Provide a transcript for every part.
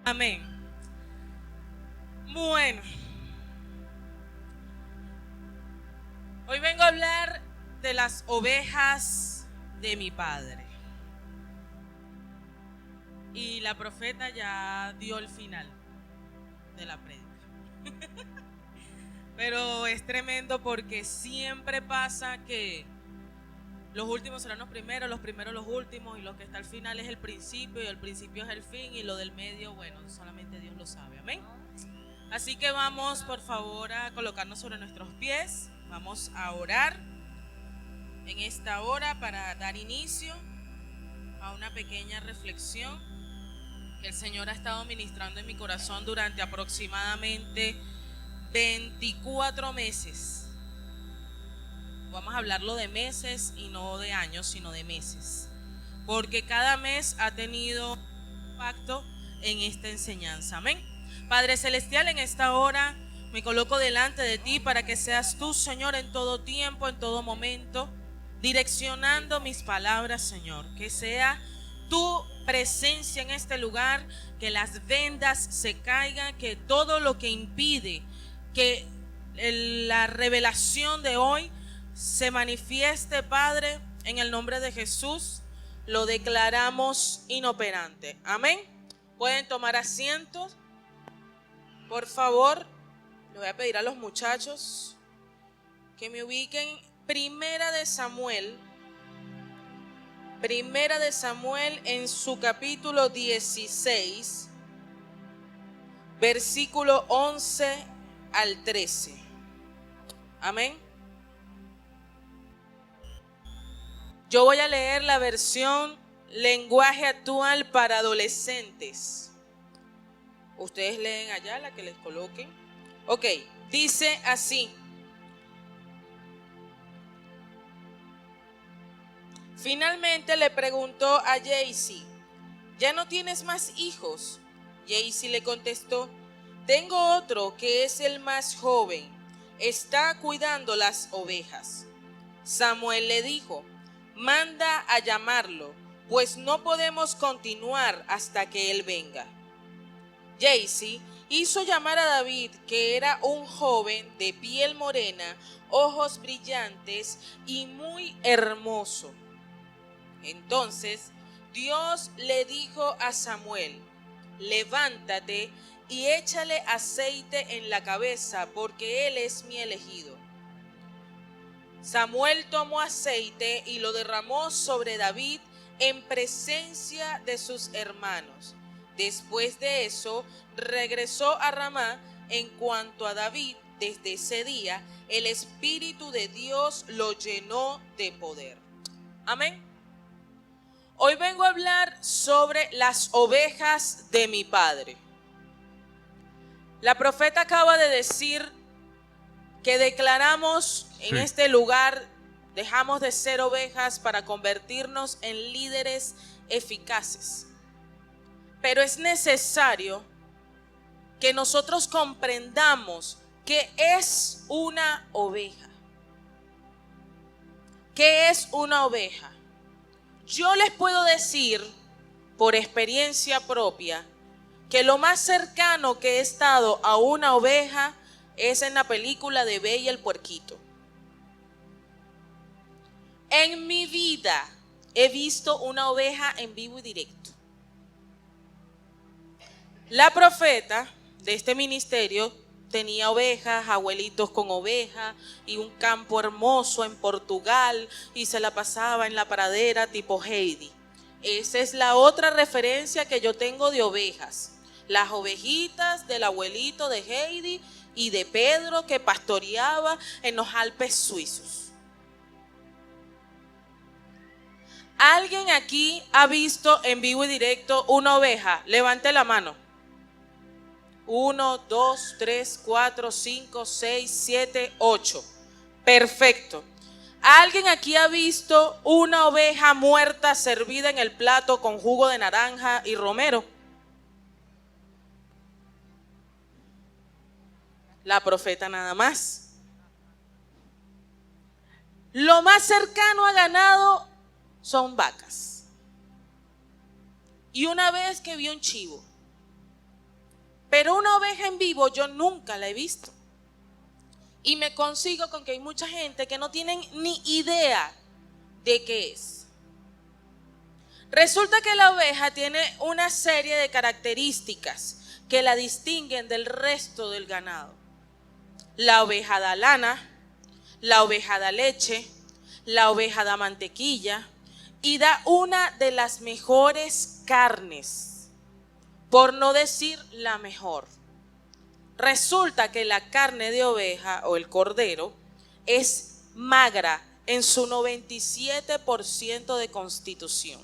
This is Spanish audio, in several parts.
Amén. Bueno, hoy vengo a hablar de las ovejas de mi padre. Y la profeta ya dio el final de la prédica. Pero es tremendo porque siempre pasa que los últimos serán los primeros los últimos, y lo que está al final es el principio, y el principio es el fin, y lo del medio, bueno, solamente Dios lo sabe. Amén. Así que vamos, por favor, a colocarnos sobre nuestros pies. Vamos a orar en esta hora para dar inicio a una pequeña reflexión que el Señor ha estado ministrando en mi corazón durante aproximadamente 24 meses. Vamos a hablarlo de meses y no de años, sino de meses, porque cada mes ha tenido impacto en esta enseñanza. Amén. Padre Celestial, en esta hora me coloco delante de ti para que seas tú, Señor, en todo tiempo, en todo momento, direccionando mis palabras, Señor. Que sea tu presencia en este lugar, que las vendas se caigan, que todo lo que impide que la revelación de hoy se manifieste, Padre, en el nombre de Jesús, lo declaramos inoperante. Amén. Pueden tomar asientos, por favor. Le voy a pedir a los muchachos que me ubiquen. Primera de Samuel en su capítulo 16, versículo 11 al 13. Amén. Yo voy a leer la versión lenguaje actual para adolescentes. Ustedes leen allá la que les coloquen. Ok, dice así: finalmente le preguntó a Jaycee: ¿ya no tienes más hijos? Jaycee le contestó: tengo otro que es el más joven, está cuidando las ovejas. Samuel le dijo: manda a llamarlo, pues no podemos continuar hasta que él venga. Jaycee hizo llamar a David, que era un joven de piel morena, ojos brillantes y muy hermoso. Entonces Dios le dijo a Samuel: levántate y échale aceite en la cabeza, porque él es mi elegido. Samuel tomó aceite y lo derramó sobre David en presencia de sus hermanos. Después de eso, regresó a Ramá. En cuanto a David, desde ese día, el Espíritu de Dios lo llenó de poder. Amén. Hoy vengo a hablar sobre las ovejas de mi padre. La profeta acaba de decir que declaramos en este lugar, dejamos de ser ovejas para convertirnos en líderes eficaces. Pero es necesario que nosotros comprendamos qué es una oveja. ¿Qué es una oveja? Yo les puedo decir por experiencia propia que lo más cercano que he estado a una oveja es en la película de Bella y el Puerquito. En mi vida he visto una oveja en vivo y directo. La profeta de este ministerio tenía ovejas, abuelitos con ovejas y un campo hermoso en Portugal, y se la pasaba en la pradera tipo Heidi. Esa es la otra referencia que yo tengo de ovejas. Las ovejitas del abuelito de Heidi y de Pedro, que pastoreaba en los Alpes suizos. ¿Alguien aquí ha visto en vivo y directo una oveja? Levante la mano. 1, 2, 3, 4, 5, 6, 7, 8. Perfecto. ¿Alguien aquí ha visto una oveja muerta servida en el plato con jugo de naranja y romero? La profeta nada más. Lo más cercano a ganado son vacas. Y una vez que vi un chivo. Pero una oveja en vivo yo nunca la he visto. Y me consigo con que hay mucha gente que no tienen ni idea de qué es. Resulta que la oveja tiene una serie de características que la distinguen del resto del ganado. La oveja da lana, la oveja da leche, la oveja da mantequilla y da una de las mejores carnes, por no decir la mejor. Resulta que la carne de oveja o el cordero es magra en su 97% de constitución.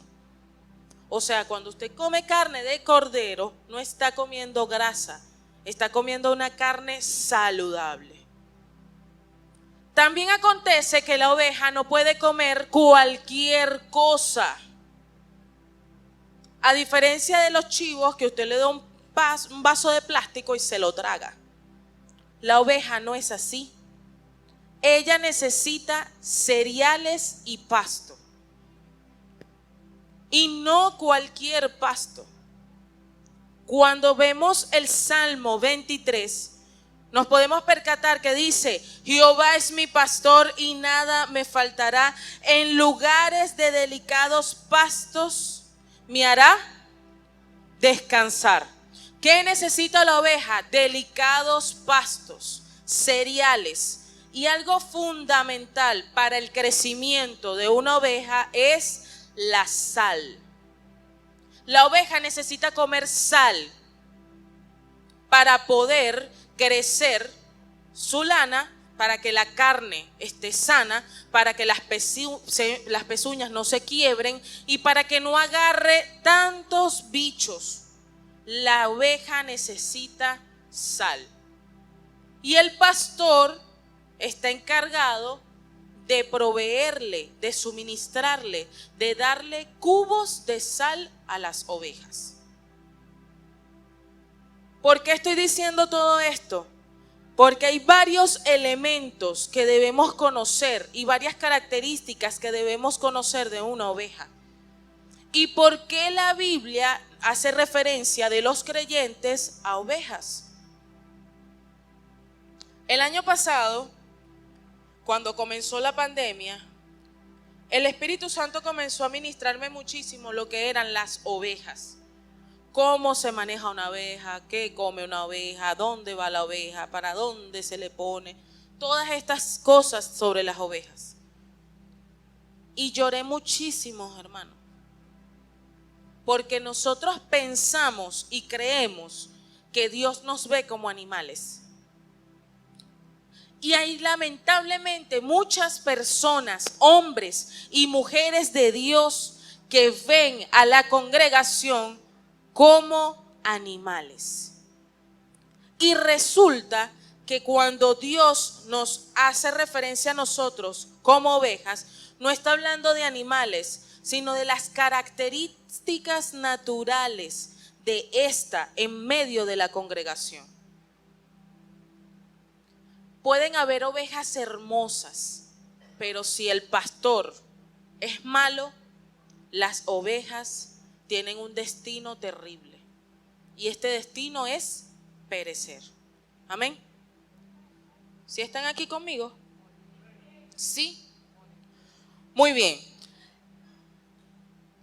O sea, cuando usted come carne de cordero, no está comiendo grasa, está comiendo una carne saludable. También acontece que la oveja no puede comer cualquier cosa. A diferencia de los chivos que usted le da un vaso de plástico y se lo traga. La oveja no es así. Ella necesita cereales y pasto. Y no cualquier pasto. Cuando vemos el Salmo 23, nos podemos percatar que dice: Jehová es mi pastor y nada me faltará. En lugares de delicados pastos me hará descansar. ¿Qué necesita la oveja? Delicados pastos, cereales. Y algo fundamental para el crecimiento de una oveja es la sal. La oveja necesita comer sal para poder crecer su lana, para que la carne esté sana, para que las pezuñas no se quiebren y para que no agarre tantos bichos. La oveja necesita sal. Y el pastor está encargado de proveerle, de suministrarle, de darle cubos de sal a las ovejas. ¿Por qué estoy diciendo todo esto? Porque hay varios elementos que debemos conocer y varias características que debemos conocer de una oveja. ¿Y por qué la Biblia hace referencia de los creyentes a ovejas? El año pasado, cuando comenzó la pandemia, el Espíritu Santo comenzó a ministrarme muchísimo lo que eran las ovejas. Cómo se maneja una oveja, qué come una oveja, dónde va la oveja, para dónde se le pone. Todas estas cosas sobre las ovejas. Y lloré muchísimo, hermano. Porque nosotros pensamos y creemos que Dios nos ve como animales. Y hay lamentablemente muchas personas, hombres y mujeres de Dios, que ven a la congregación como animales. Y resulta que cuando Dios nos hace referencia a nosotros como ovejas, no está hablando de animales, sino de las características naturales de esta en medio de la congregación. Pueden haber ovejas hermosas, pero si el pastor es malo, las ovejas tienen un destino terrible. Y este destino es perecer. Amén. ¿Sí están aquí conmigo? Sí. Muy bien.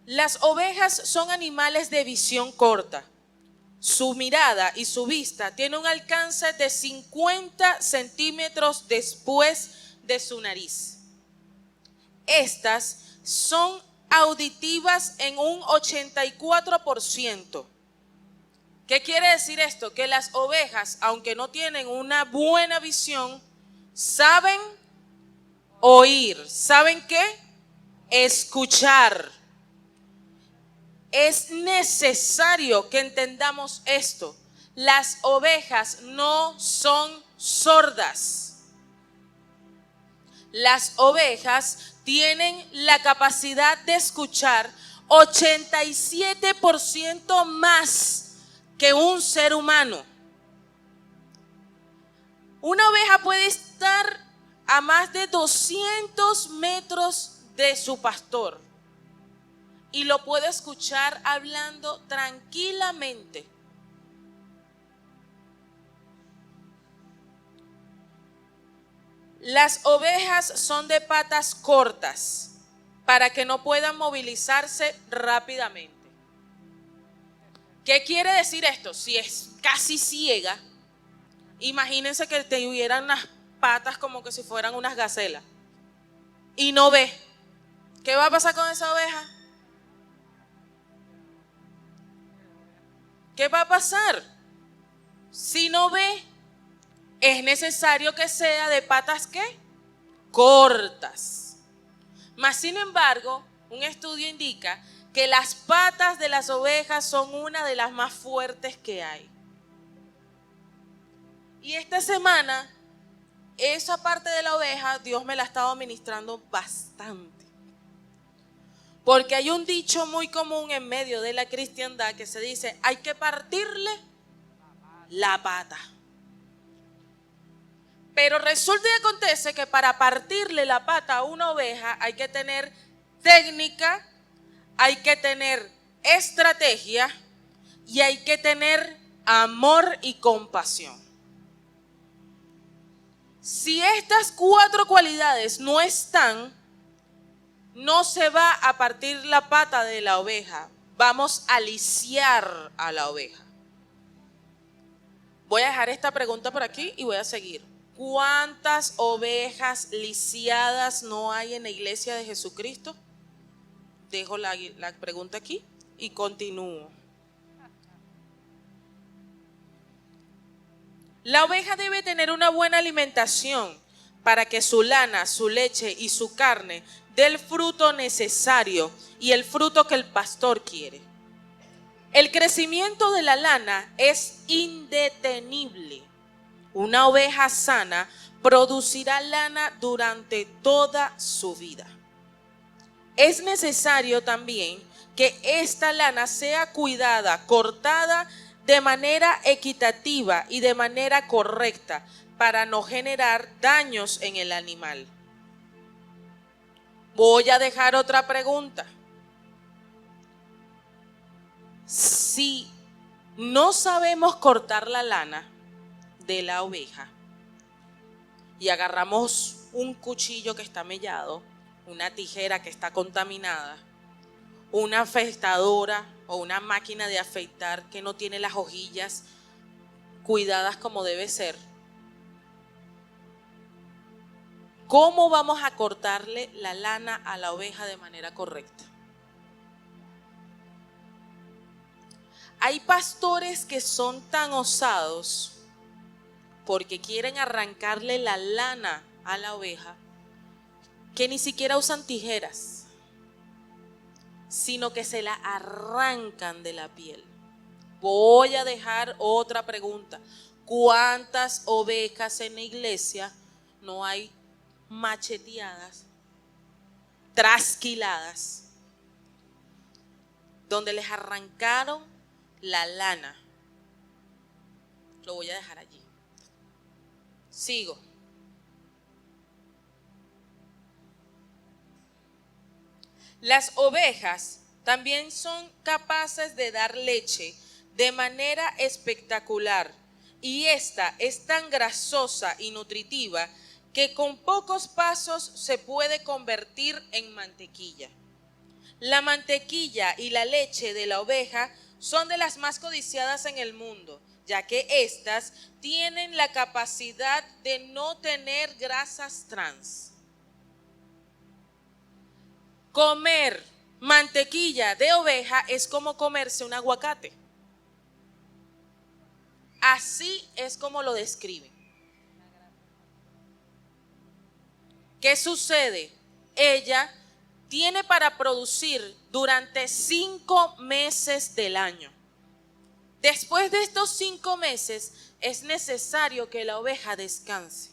Las ovejas son animales de visión corta. Su mirada y su vista tiene un alcance de 50 centímetros después de su nariz. Estas son auditivas en un 84%. ¿Qué quiere decir esto? Que las ovejas, aunque no tienen una buena visión, saben oír. ¿Saben qué? Escuchar. Es necesario que entendamos esto. Las ovejas no son sordas. Las ovejas tienen la capacidad de escuchar 87% más que un ser humano. Una oveja puede estar a más de 200 metros de su pastor y lo puede escuchar hablando tranquilamente. Las ovejas son de patas cortas para que no puedan movilizarse rápidamente. ¿Qué quiere decir esto? Si es casi ciega, imagínense que te hubieran unas patas como que si fueran unas gacelas y no ve. ¿Qué va a pasar con esa oveja? ¿Qué va a pasar? Si no ve, es necesario que sea de patas ¿qué? Cortas. Mas sin embargo, un estudio indica que las patas de las ovejas son una de las más fuertes que hay. Y esta semana, esa parte de la oveja, Dios me la ha estado ministrando bastante. Porque hay un dicho muy común en medio de la cristiandad que se dice, hay que partirle la pata. Pero resulta y acontece que para partirle la pata a una oveja hay que tener técnica, hay que tener estrategia y hay que tener amor y compasión. Si estas 4 cualidades no están, no se va a partir la pata de la oveja, vamos a lisiar a la oveja. Voy a dejar esta pregunta por aquí y voy a seguir. ¿Cuántas ovejas lisiadas no hay en la iglesia de Jesucristo? Dejo la pregunta aquí y continúo. La oveja debe tener una buena alimentación para que su lana, su leche y su carne dé el fruto necesario y el fruto que el pastor quiere. El crecimiento de la lana es indetenible. Una oveja sana producirá lana durante toda su vida. Es necesario también que esta lana sea cuidada, cortada de manera equitativa y de manera correcta para no generar daños en el animal. Voy a dejar otra pregunta. Si no sabemos cortar la lana de la oveja y agarramos un cuchillo que está mellado, una tijera que está contaminada, una afeitadora o una máquina de afeitar que no tiene las hojillas cuidadas como debe ser, ¿cómo vamos a cortarle la lana a la oveja de manera correcta? Hay pastores que son tan osados porque quieren arrancarle la lana a la oveja que ni siquiera usan tijeras, sino que se la arrancan de la piel. Voy a dejar otra pregunta. ¿Cuántas ovejas en la iglesia no hay macheteadas, trasquiladas, donde les arrancaron la lana? Lo voy a dejar allí. Sigo. Las ovejas también son capaces de dar leche de manera espectacular y esta es tan grasosa y nutritiva que con pocos pasos se puede convertir en mantequilla. La mantequilla y la leche de la oveja son de las más codiciadas en el mundo, ya que éstas tienen la capacidad de no tener grasas trans. Comer mantequilla de oveja es como comerse un aguacate. Así es como lo describen. ¿Qué sucede? Ella tiene para producir durante 5 meses del año. Después de estos 5 meses es necesario que la oveja descanse.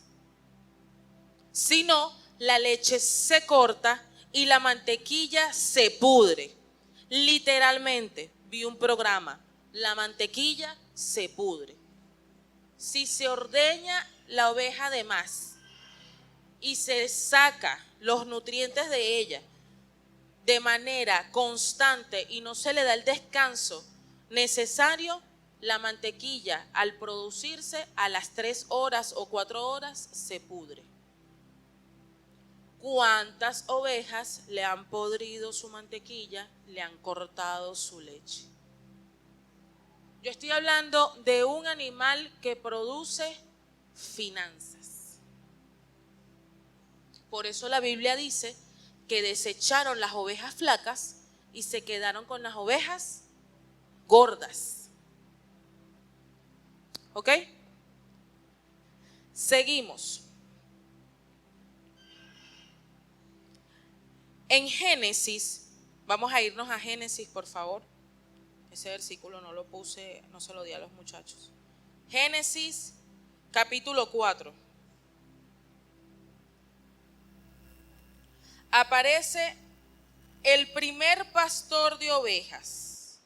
Si no, la leche se corta y la mantequilla se pudre. Literalmente, vi un programa, la mantequilla se pudre. Si se ordeña la oveja de más y se saca los nutrientes de ella de manera constante y no se le da el descanso necesario, la mantequilla al producirse a las 3 horas o 4 horas se pudre. ¿Cuántas ovejas le han podrido su mantequilla, le han cortado su leche? Yo estoy hablando de un animal que produce finanzas. Por eso la Biblia dice que desecharon las ovejas flacas y se quedaron con las ovejas gordas. ¿Ok? Seguimos. En Génesis, vamos a irnos a Génesis, por favor. Ese versículo no lo puse, no se lo di a los muchachos. Génesis, capítulo 4. Aparece el primer pastor de ovejas.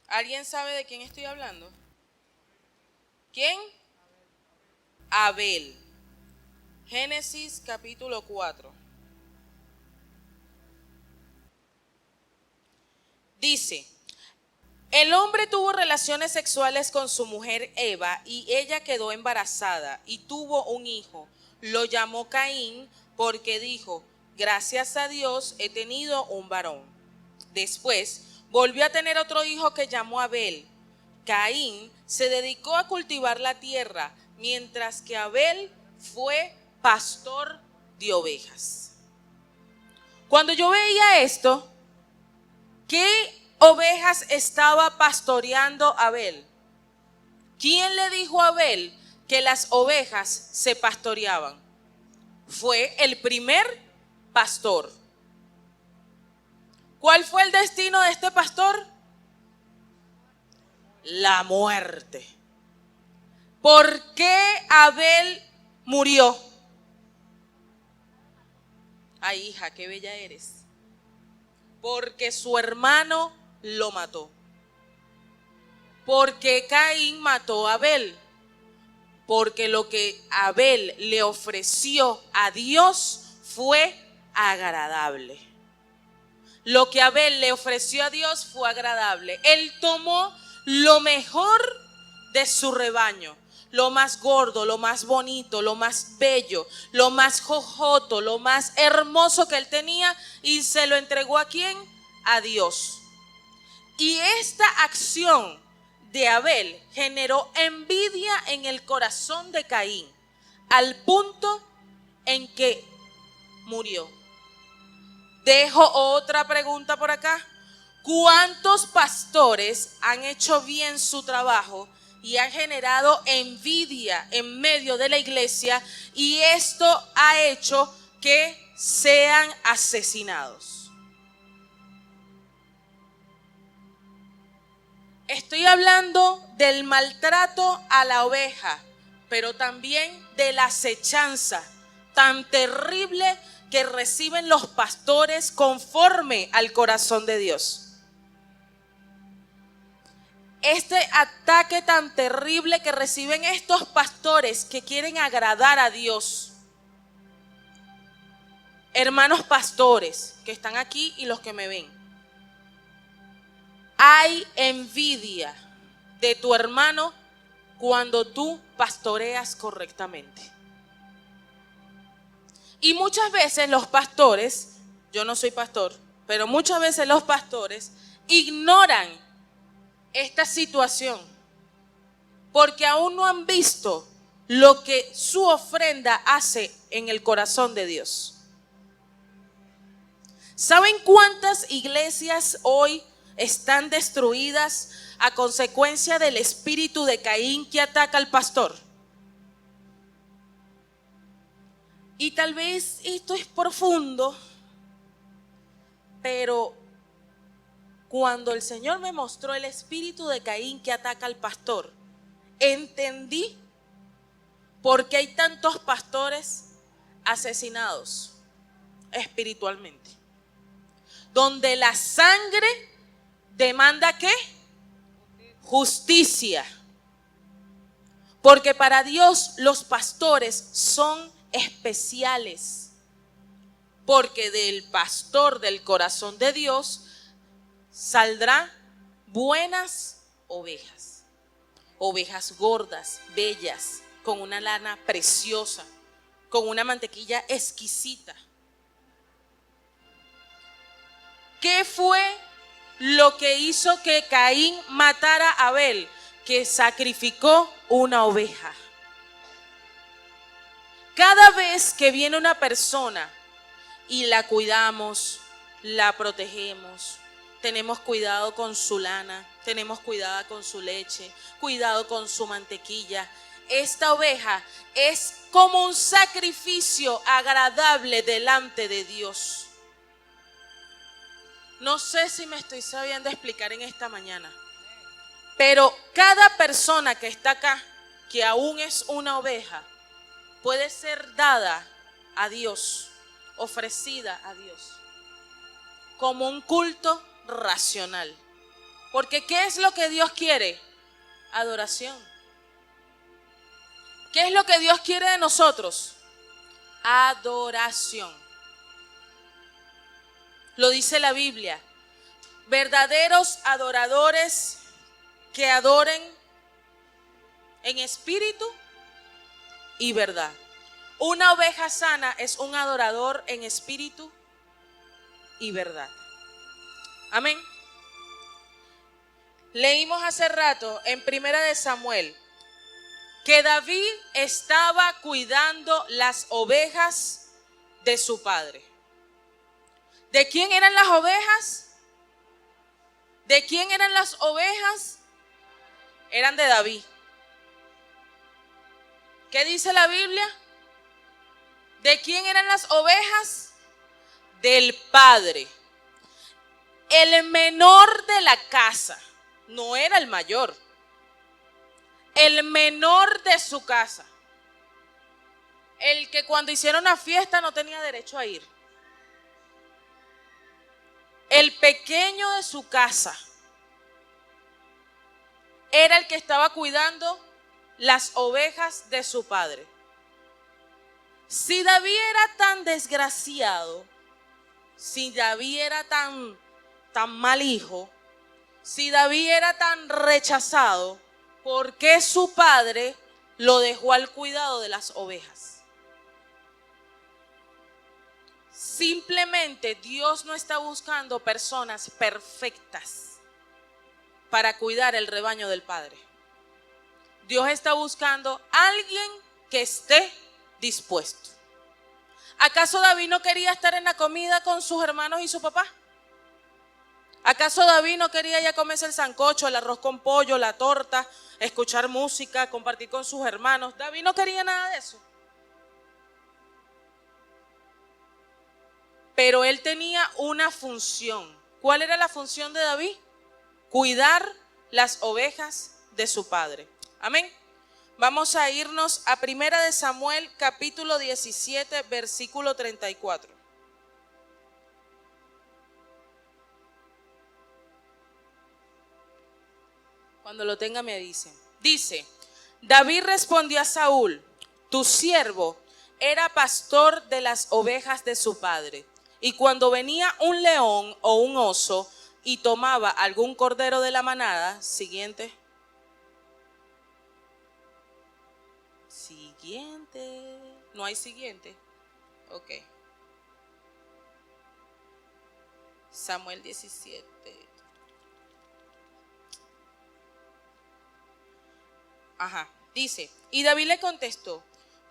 ¿Alguien sabe de quién estoy hablando? ¿Quién? Abel. Génesis capítulo 4. Dice: el hombre tuvo relaciones sexuales con su mujer Eva y ella quedó embarazada y tuvo un hijo. Lo llamó Caín porque dijo: gracias a Dios he tenido un varón. Después volvió a tener otro hijo que llamó Abel. Caín se dedicó a cultivar la tierra, mientras que Abel fue pastor de ovejas. Cuando yo veía esto, ¿qué ovejas estaba pastoreando Abel? ¿Quién le dijo a Abel que las ovejas se pastoreaban? Fue el primer pastor. ¿Cuál fue el destino de este pastor? La muerte. ¿Por qué Abel murió? Ay, hija, qué bella eres. Porque su hermano lo mató. Porque Caín mató a Abel. Porque lo que Abel le ofreció a Dios fue agradable. Lo que Abel le ofreció a Dios fue agradable. Él tomó lo mejor de su rebaño, lo más gordo, lo más bonito, lo más bello, lo más jojoto, lo más hermoso que él tenía, y se lo entregó ¿a quién? A Dios. Y esta acción de Abel generó envidia en el corazón de Caín, al punto en que murió. Dejo otra pregunta por acá. ¿Cuántos pastores han hecho bien su trabajo y han generado envidia en medio de la iglesia, y esto ha hecho que sean asesinados? Estoy hablando del maltrato a la oveja, pero también de la acechanza tan terrible que reciben los pastores conforme al corazón de Dios. Este ataque tan terrible que reciben estos pastores que quieren agradar a Dios. Hermanos pastores que están aquí y los que me ven, hay envidia de tu hermano cuando tú pastoreas correctamente. Y muchas veces los pastores, yo no soy pastor, pero muchas veces los pastores ignoran esta situación porque aún no han visto lo que su ofrenda hace en el corazón de Dios. ¿Saben cuántas iglesias hoy están destruidas a consecuencia del espíritu de Caín que ataca al pastor? Y tal vez esto es profundo, pero cuando el Señor me mostró el espíritu de Caín que ataca al pastor, entendí por qué hay tantos pastores asesinados espiritualmente. Donde la sangre demanda ¿qué? Justicia. Porque para Dios los pastores son especiales. Porque del pastor del corazón de Dios saldrán buenas ovejas. Ovejas gordas, bellas, con una lana preciosa. con una mantequilla exquisita. ¿Qué fue lo que hizo que Caín matara a Abel? Que sacrificó una oveja. Cada vez que viene una persona y la cuidamos, la protegemos, tenemos cuidado con su lana, tenemos cuidado con su leche, cuidado con su mantequilla. Esta oveja es como un sacrificio agradable delante de Dios. No sé si me estoy sabiendo explicar en esta mañana, pero cada persona que está acá, que aún es una oveja, puede ser dada a Dios, ofrecida a Dios, como un culto racional. Porque ¿qué es lo que Dios quiere? Adoración. ¿Qué es lo que Dios quiere de nosotros? Adoración. Lo dice la Biblia. Verdaderos adoradores que adoren en espíritu y verdad. Una oveja sana es un adorador en espíritu y verdad. Amén. Leímos hace rato en Primera de Samuel que David estaba cuidando las ovejas de su padre. ¿De quién eran las ovejas? ¿De quién eran las ovejas? Eran de David. ¿Qué dice la Biblia? ¿De quién eran las ovejas? Del padre. El menor de la casa, no era el mayor. El menor de su casa. El que cuando hicieron una fiesta no tenía derecho a ir. El pequeño de su casa era el que estaba cuidando las ovejas de su padre. Si David era tan desgraciado, si David era tan mal hijo, si David era tan rechazado, ¿por qué su padre lo dejó al cuidado de las ovejas? Simplemente Dios no está buscando personas perfectas para cuidar el rebaño del Padre. Dios está buscando a alguien que esté dispuesto. ¿Acaso David no quería estar en la comida con sus hermanos y su papá? ¿Acaso David no quería ya comerse el sancocho, el arroz con pollo, la torta, escuchar música, compartir con sus hermanos? David no quería nada de eso. Pero él tenía una función. ¿Cuál era la función de David? Cuidar las ovejas de su padre. Amén. Vamos a irnos a Primera de Samuel, capítulo 17, versículo 34. Cuando lo tenga me dicen. Dice, David respondió a Saúl, tu siervo era pastor de las ovejas de su padre. Y cuando venía un león o un oso y tomaba algún cordero de la manada, siguiente. ¿No hay siguiente? Ok. Samuel 17. Dice, y David le contestó,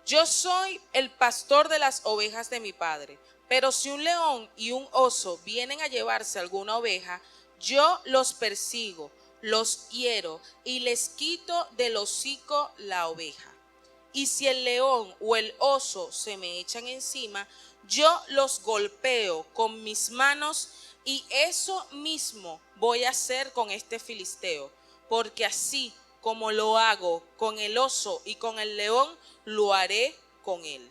yo soy el pastor de las ovejas de mi padre. Pero si un león y un oso vienen a llevarse alguna oveja, yo los persigo, los hiero y les quito del hocico la oveja. Y si el león o el oso se me echan encima, yo los golpeo con mis manos y eso mismo voy a hacer con este filisteo. Porque así como lo hago con el oso y con el león, lo haré con él.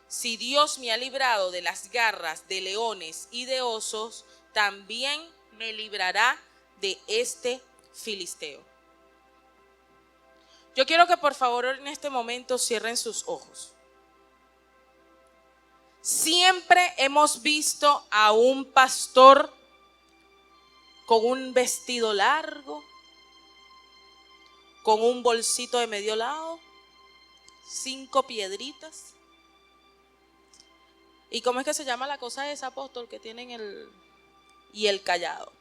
Si Dios me ha librado de las garras de leones y de osos, también me librará de este filisteo. Yo quiero que por favor en este momento cierren sus ojos. Siempre hemos visto a un pastor con un vestido largo, con un bolsito de medio lado, 5 piedritas, ¿Y cómo es que se llama la cosa esa, apóstol, que tienen y el callado?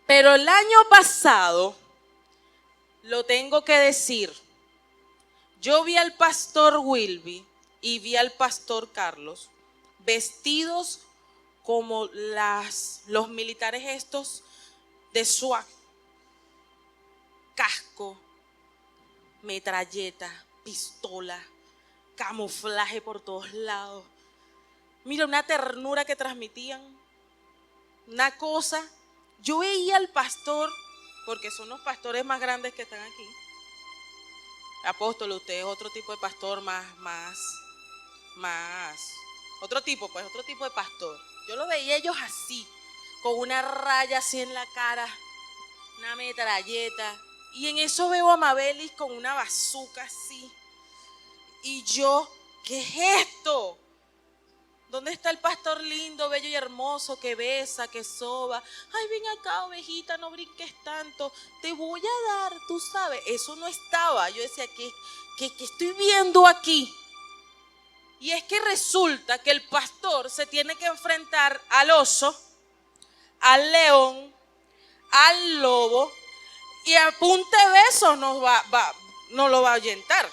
Pero el año pasado, lo tengo que decir, yo vi al pastor Wilby y vi al pastor Carlos vestidos como los militares estos de SWAT, casco, metralleta, pistola, camuflaje por todos lados. Mira, una ternura que transmitían, una cosa. Yo veía al pastor, porque son los pastores más grandes que están aquí. Apóstol, usted es otro tipo de pastor más, otro tipo de pastor. Yo lo veía ellos así, con una raya así en la cara, una metralleta. Y en eso veo a Mabelis con una bazuca así. Y yo, ¿qué es esto? ¿Dónde está el pastor lindo, bello y hermoso que besa, que soba? Ay, ven acá, ovejita, no brinques tanto. Te voy a dar, tú sabes. Eso no estaba. Yo decía, ¿qué estoy viendo aquí? Y es que resulta que el pastor se tiene que enfrentar al oso, al león, al lobo, y a punta de besos no lo va a ahuyentar.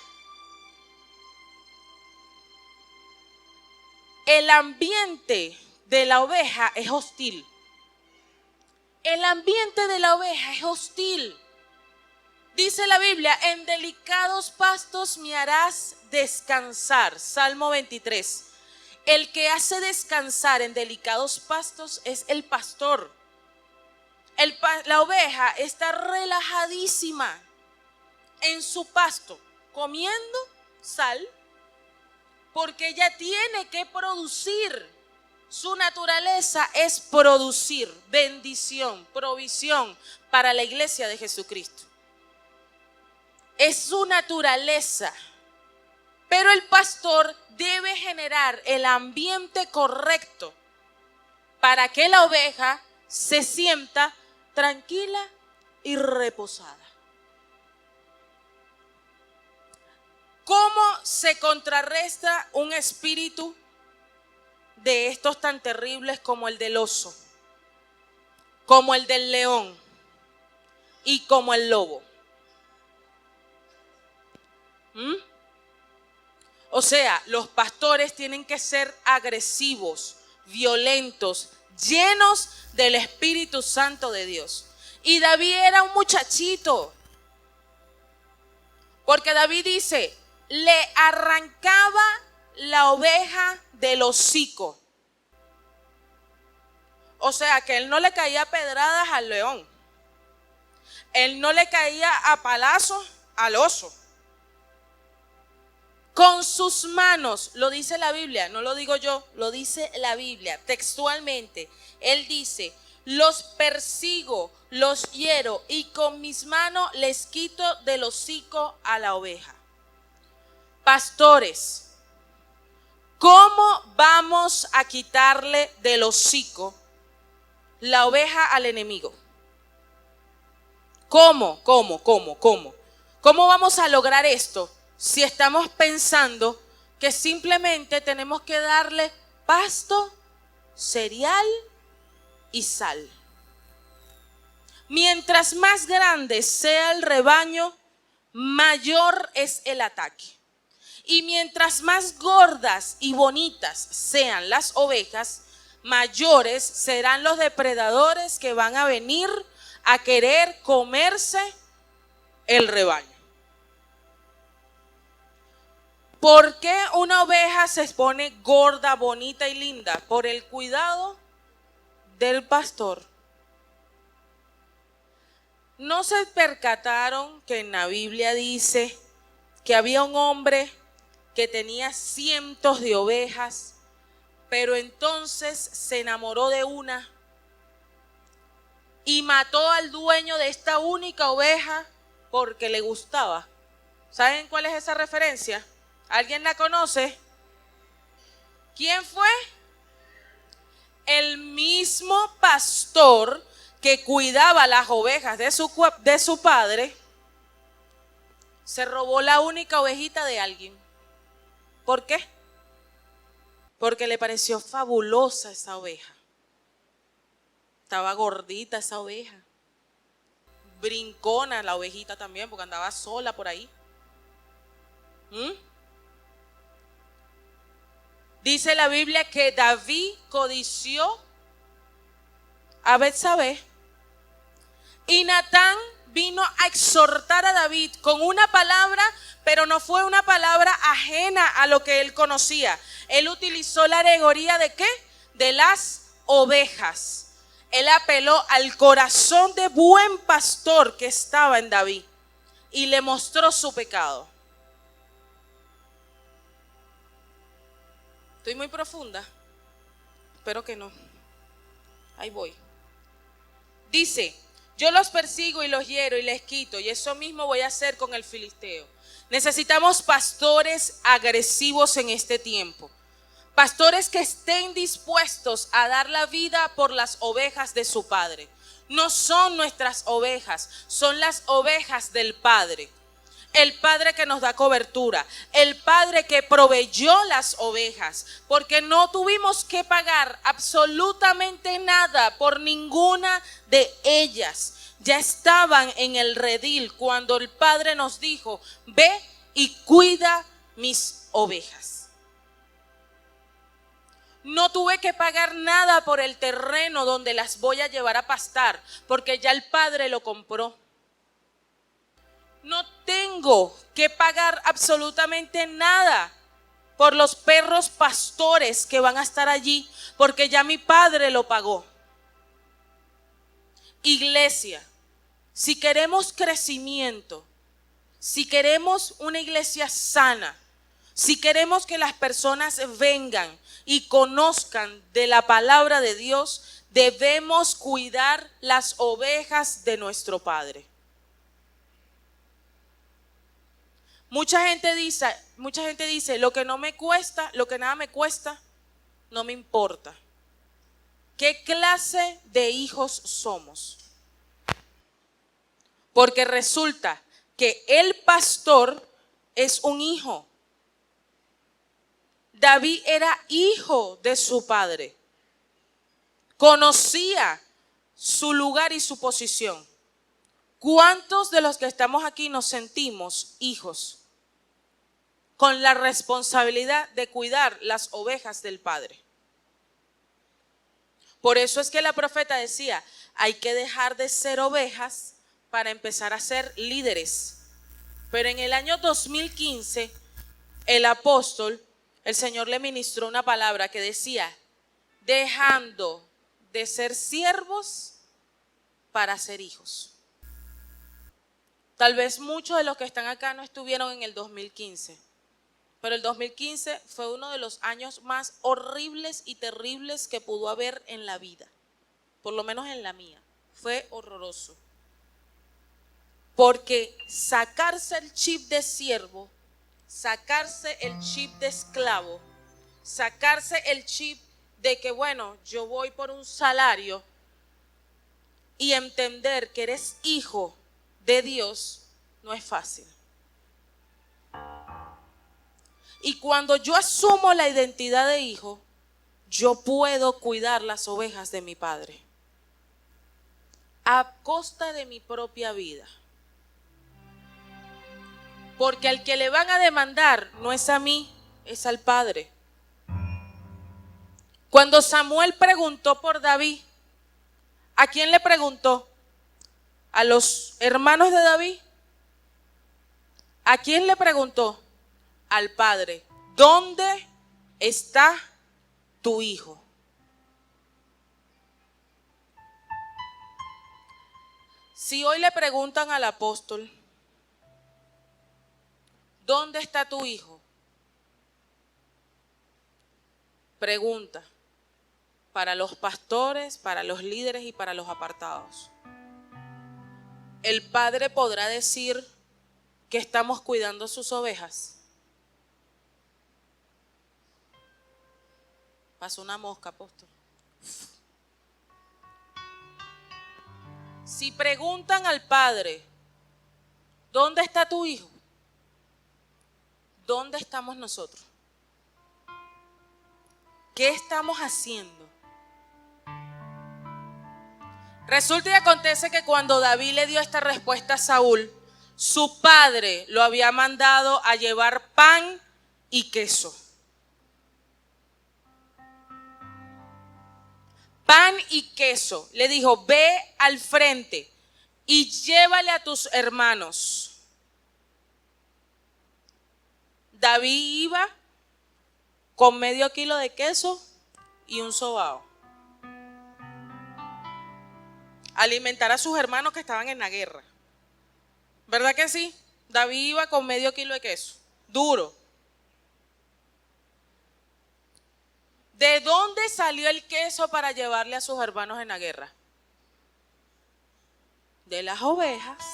El ambiente de la oveja es hostil. El ambiente de la oveja es hostil. Dice la Biblia, en delicados pastos me harás descansar. Salmo 23. El que hace descansar en delicados pastos es el pastor. La oveja está relajadísima en su pasto, comiendo sal, porque ella tiene que producir. Su naturaleza es producir bendición, provisión para la iglesia de Jesucristo. Es su naturaleza. Pero el pastor debe generar el ambiente correcto para que la oveja se sienta tranquila y reposada. ¿Cómo se contrarresta un espíritu de estos tan terribles como el del oso, como el del león y como el lobo? O sea, los pastores tienen que ser agresivos, violentos, llenos del Espíritu Santo de Dios. Y David era un muchachito, porque David dice, le arrancaba la oveja del hocico. O sea, que él no le caía pedradas al león. Él no le caía a palazos al oso. Con sus manos, lo dice la Biblia, no lo digo yo, lo dice la Biblia textualmente. Él dice, los persigo, los hiero y con mis manos les quito del hocico a la oveja. Pastores, ¿cómo vamos a quitarle del hocico la oveja al enemigo? ¿Cómo? ¿Cómo vamos a lograr esto si estamos pensando que simplemente tenemos que darle pasto, cereal y sal? Mientras más grande sea el rebaño, mayor es el ataque. Y mientras más gordas y bonitas sean las ovejas, mayores serán los depredadores que van a venir a querer comerse el rebaño. ¿Por qué una oveja se pone gorda, bonita y linda? Por el cuidado del pastor. ¿No se percataron que en la Biblia dice que había un hombre que tenía cientos de ovejas, pero entonces se enamoró de una y mató al dueño de esta única oveja porque le gustaba? ¿Saben cuál es esa referencia? ¿Alguien la conoce? ¿Quién fue? El mismo pastor que cuidaba las ovejas de su padre se robó la única ovejita de alguien. ¿Por qué? porque le pareció fabulosa esa oveja. Estaba gordita esa oveja. Brincona la ovejita también, porque andaba sola por ahí. Dice la Biblia que David codició a Betsabé y Natán vino a exhortar a David con una palabra, pero no fue una palabra ajena a lo que él conocía. Él utilizó la alegoría ¿de qué? De las ovejas. Él apeló al corazón de buen pastor que estaba en David y le mostró su pecado. ¿Estoy muy profunda? Espero que no. Ahí voy. Dice: yo los persigo y los hiero y les quito, y eso mismo voy a hacer con el filisteo. Necesitamos pastores agresivos en este tiempo. Pastores que estén dispuestos a dar la vida por las ovejas de su Padre. No son nuestras ovejas, son las ovejas del Padre. El Padre que nos da cobertura, el Padre que proveyó las ovejas, porque no tuvimos que pagar absolutamente nada por ninguna de ellas. Ya estaban en el redil cuando el Padre nos dijo: ve y cuida mis ovejas. No tuve que pagar nada por el terreno donde las voy a llevar a pastar, porque ya el Padre lo compró. No tengo que pagar absolutamente nada por los perros pastores que van a estar allí, porque ya mi Padre lo pagó. Iglesia, si queremos crecimiento, si queremos una iglesia sana, si queremos que las personas vengan y conozcan de la palabra de Dios, debemos cuidar las ovejas de nuestro Padre. Mucha gente dice, lo que no me cuesta, lo que nada me cuesta, no me importa. ¿Qué clase de hijos somos? Porque resulta que el pastor es un hijo. David era hijo de su padre. Conocía su lugar y su posición. ¿Cuántos de los que estamos aquí nos sentimos hijos con la responsabilidad de cuidar las ovejas del Padre? Por eso es que la profeta decía: hay que dejar de ser ovejas para empezar a ser líderes. Pero en el año 2015, el apóstol, el Señor le ministró una palabra que decía: dejando de ser siervos para ser hijos. Tal vez muchos de los que están acá no estuvieron en el 2015, pero el 2015 fue uno de los años más horribles y terribles que pudo haber en la vida, por lo menos en la mía. Fue horroroso, porque sacarse el chip de siervo, sacarse el chip de esclavo, sacarse el chip de que bueno, yo voy por un salario, y entender que eres hijo de Dios no es fácil. Y cuando yo asumo la identidad de hijo, yo puedo cuidar las ovejas de mi Padre a costa de mi propia vida. Porque al que le van a demandar no es a mí, es al Padre. Cuando Samuel preguntó por David, ¿a quién le preguntó? ¿A los hermanos de David? ¿A quién le preguntó? Al Padre. ¿Dónde está tu hijo? Si hoy le preguntan al apóstol, ¿dónde está tu hijo? Pregunta para los pastores, para los líderes y para los apartados. El Padre podrá decir que estamos cuidando sus ovejas. Pasó una mosca, apóstol. Si preguntan al Padre, ¿dónde está tu hijo? ¿Dónde estamos nosotros? ¿Qué estamos haciendo? Resulta y acontece que cuando David le dio esta respuesta a Saúl, su padre lo había mandado a llevar pan y queso. Pan y queso. Le dijo, ve al frente y llévale a tus hermanos. David iba con medio kilo de queso y un sobao. Alimentar a sus hermanos que estaban en la guerra. ¿Verdad que sí? David iba con medio kilo de queso, duro. ¿De dónde salió el queso para llevarle a sus hermanos en la guerra? De las ovejas.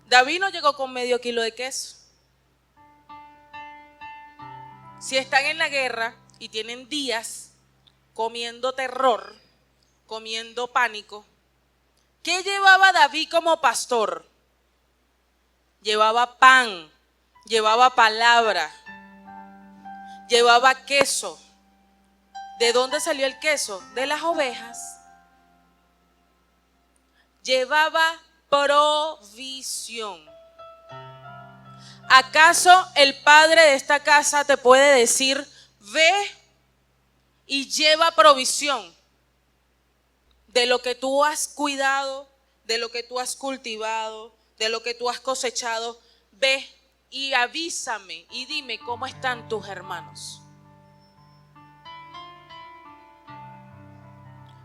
David no llegó con medio kilo de queso. Si están en la guerra y tienen días comiendo terror, comiendo pánico, ¿qué llevaba David como pastor? Llevaba pan, llevaba palabra, llevaba queso. ¿De dónde salió el queso? De las ovejas. Llevaba provisión. ¿Acaso el padre de esta casa te puede decir, ve y lleva provisión de lo que tú has cuidado, de lo que tú has cultivado, de lo que tú has cosechado? Ve y avísame y dime cómo están tus hermanos.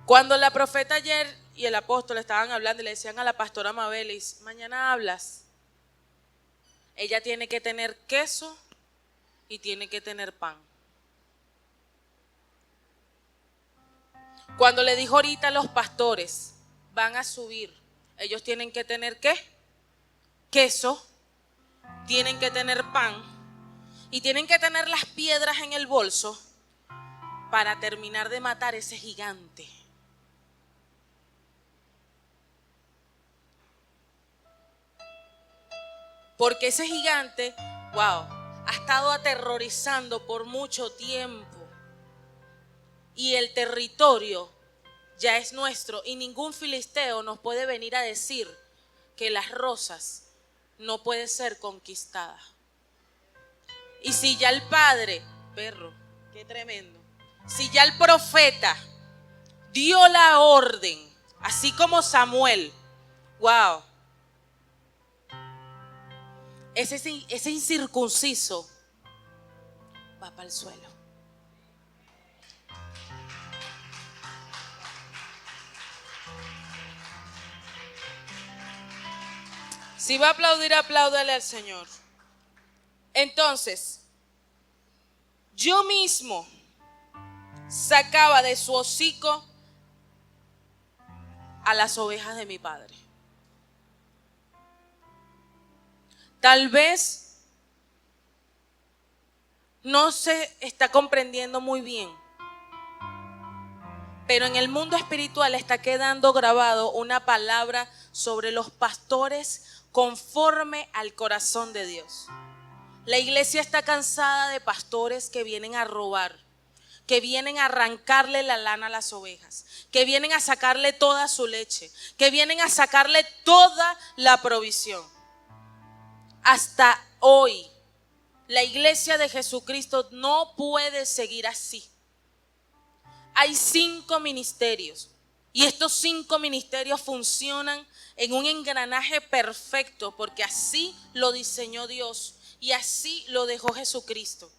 Cuando la profeta ayer y el apóstol estaban hablando y le decían a la pastora Mabelis, mañana hablas, ella tiene que tener queso y tiene que tener pan. Cuando le dijo ahorita a los pastores, van a subir, ellos tienen que tener ¿qué? Queso, tienen que tener pan y tienen que tener las piedras en el bolso para terminar de matar ese gigante. Porque ese gigante, wow, ha estado aterrorizando por mucho tiempo. Y el territorio ya es nuestro. Y ningún filisteo nos puede venir a decir que Las Rosas no puede ser conquistada. Y si ya el padre, perro, qué tremendo. Si ya el profeta dio la orden, así como Samuel, wow. Ese incircunciso va para el suelo. Si va a aplaudir, apláudale al Señor. Entonces, yo mismo sacaba de su hocico a las ovejas de mi padre. Tal vez no se está comprendiendo muy bien, pero en el mundo espiritual está quedando grabado una palabra sobre los pastores conforme al corazón de Dios. La iglesia está cansada de pastores que vienen a robar, que vienen a arrancarle la lana a las ovejas, que vienen a sacarle toda su leche, que vienen a sacarle toda la provisión. Hasta hoy, la iglesia de Jesucristo no puede seguir así. Hay 5 ministerios y estos 5 ministerios funcionan en un engranaje perfecto porque así lo diseñó Dios y así lo dejó Jesucristo.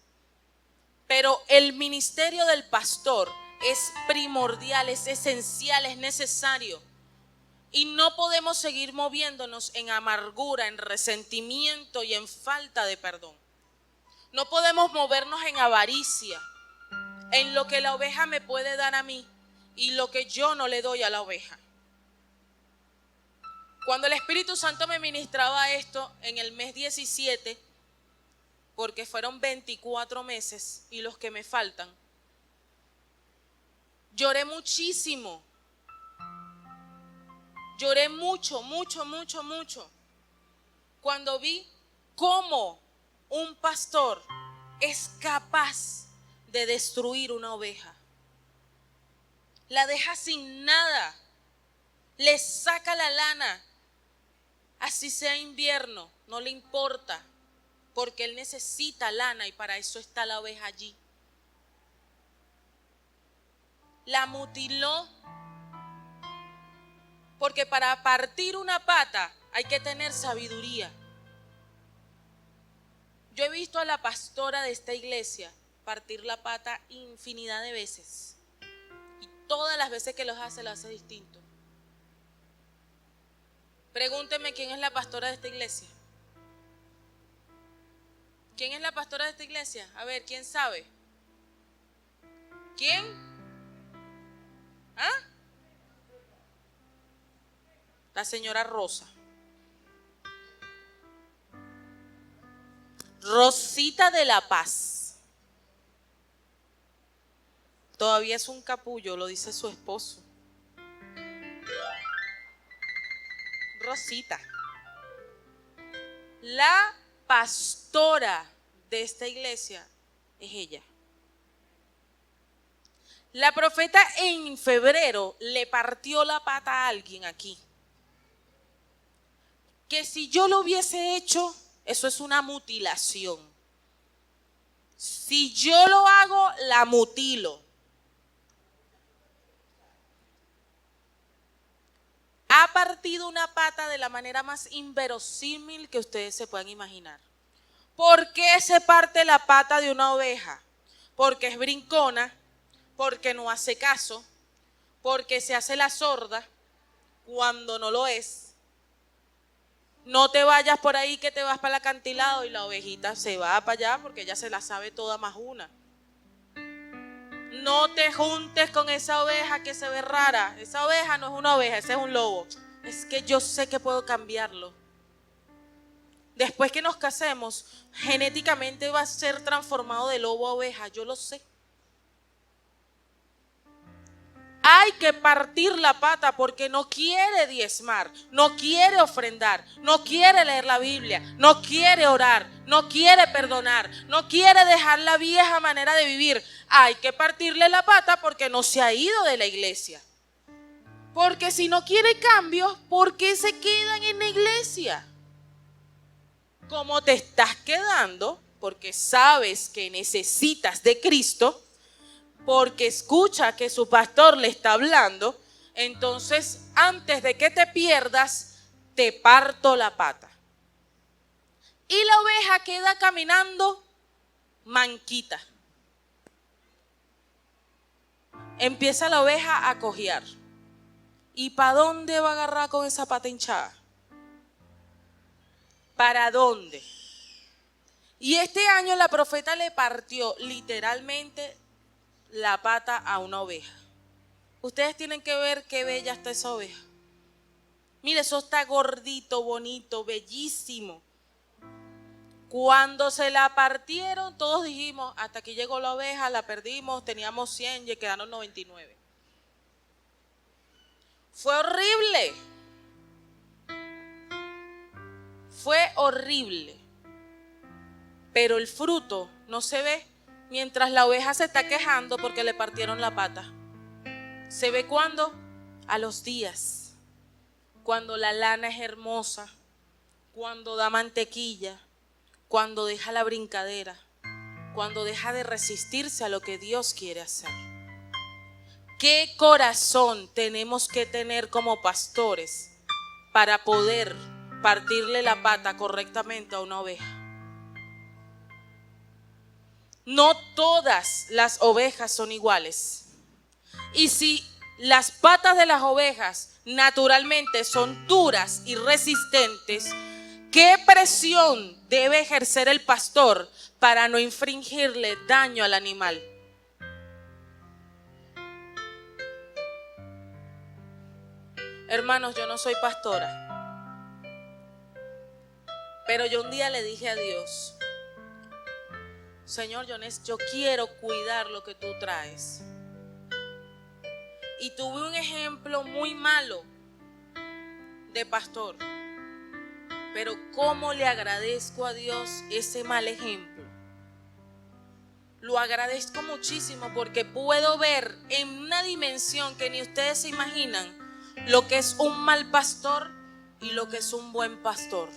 Pero el ministerio del pastor es primordial, es esencial, es necesario. Y no podemos seguir moviéndonos en amargura, en resentimiento y en falta de perdón. No podemos movernos en avaricia, en lo que la oveja me puede dar a mí y lo que yo no le doy a la oveja. Cuando el Espíritu Santo me ministraba esto en el mes 17, porque fueron 24 meses y los que me faltan, lloré muchísimo. Lloré mucho cuando vi cómo un pastor es capaz de destruir una oveja. La deja sin nada, le saca la lana, así sea invierno, no le importa, porque él necesita lana y para eso está la oveja allí. La mutiló, porque para partir una pata hay que tener sabiduría. Yo he visto a la pastora de esta iglesia partir la pata infinidad de veces. Y todas las veces que lo hace distinto. Pregúnteme quién es la pastora de esta iglesia. ¿Quién es la pastora de esta iglesia? A ver, ¿quién sabe? ¿Quién? ¿Ah? La señora Rosa. Rosita de la Paz. Todavía es un capullo, lo dice su esposo. Rosita. La pastora de esta iglesia es ella. La profeta en febrero le partió la pata a alguien aquí. Que si yo lo hubiese hecho, eso es una mutilación. Si yo lo hago, la mutilo. Ha partido una pata de la manera más inverosímil que ustedes se puedan imaginar. ¿Por qué se parte la pata de una oveja? Porque es brincona, porque no hace caso, porque se hace la sorda cuando no lo es. No te vayas por ahí que te vas para el acantilado y la ovejita se va para allá porque ella se la sabe toda más una. No te juntes con esa oveja que se ve rara. Esa oveja no es una oveja, ese es un lobo. Es que yo sé que puedo cambiarlo. Después que nos casemos, genéticamente va a ser transformado de lobo a oveja, yo lo sé. Hay que partir la pata porque no quiere diezmar, no quiere ofrendar, no quiere leer la Biblia, no quiere orar, no quiere perdonar, no quiere dejar la vieja manera de vivir. Hay que partirle la pata porque no se ha ido de la iglesia. Porque si no quiere cambios, ¿por qué se quedan en la iglesia? Como te estás quedando, porque sabes que necesitas de Cristo, porque escucha que su pastor le está hablando, entonces antes de que te pierdas, te parto la pata. Y la oveja queda caminando manquita. Empieza la oveja a cojear. ¿Y para dónde va a agarrar con esa pata hinchada? ¿Para dónde? Y este año la profeta le partió literalmente la pata a una oveja. Ustedes tienen que ver qué bella está esa oveja. Mire, eso está gordito, bonito, bellísimo. Cuando se la partieron, todos dijimos, hasta aquí llegó la oveja, la perdimos, teníamos 100 y quedaron 99. Fue horrible. Fue horrible. Pero el fruto no se ve mientras la oveja se está quejando porque le partieron la pata. ¿Se ve cuándo? A los días. Cuando la lana es hermosa, cuando da mantequilla, cuando deja la brincadera, cuando deja de resistirse a lo que Dios quiere hacer. ¿Qué corazón tenemos que tener como pastores para poder partirle la pata correctamente a una oveja? No todas las ovejas son iguales. Y si las patas de las ovejas naturalmente son duras y resistentes, ¿qué presión debe ejercer el pastor para no infringirle daño al animal? Hermanos, yo no soy pastora, pero yo un día le dije a Dios, Señor, yo quiero cuidar lo que tú traes. Y tuve un ejemplo muy malo de pastor, pero cómo le agradezco a Dios ese mal ejemplo. lo agradezco muchísimo porque puedo ver en una dimensión que ni ustedes se imaginan lo que es un mal pastor y lo que es un buen pastor.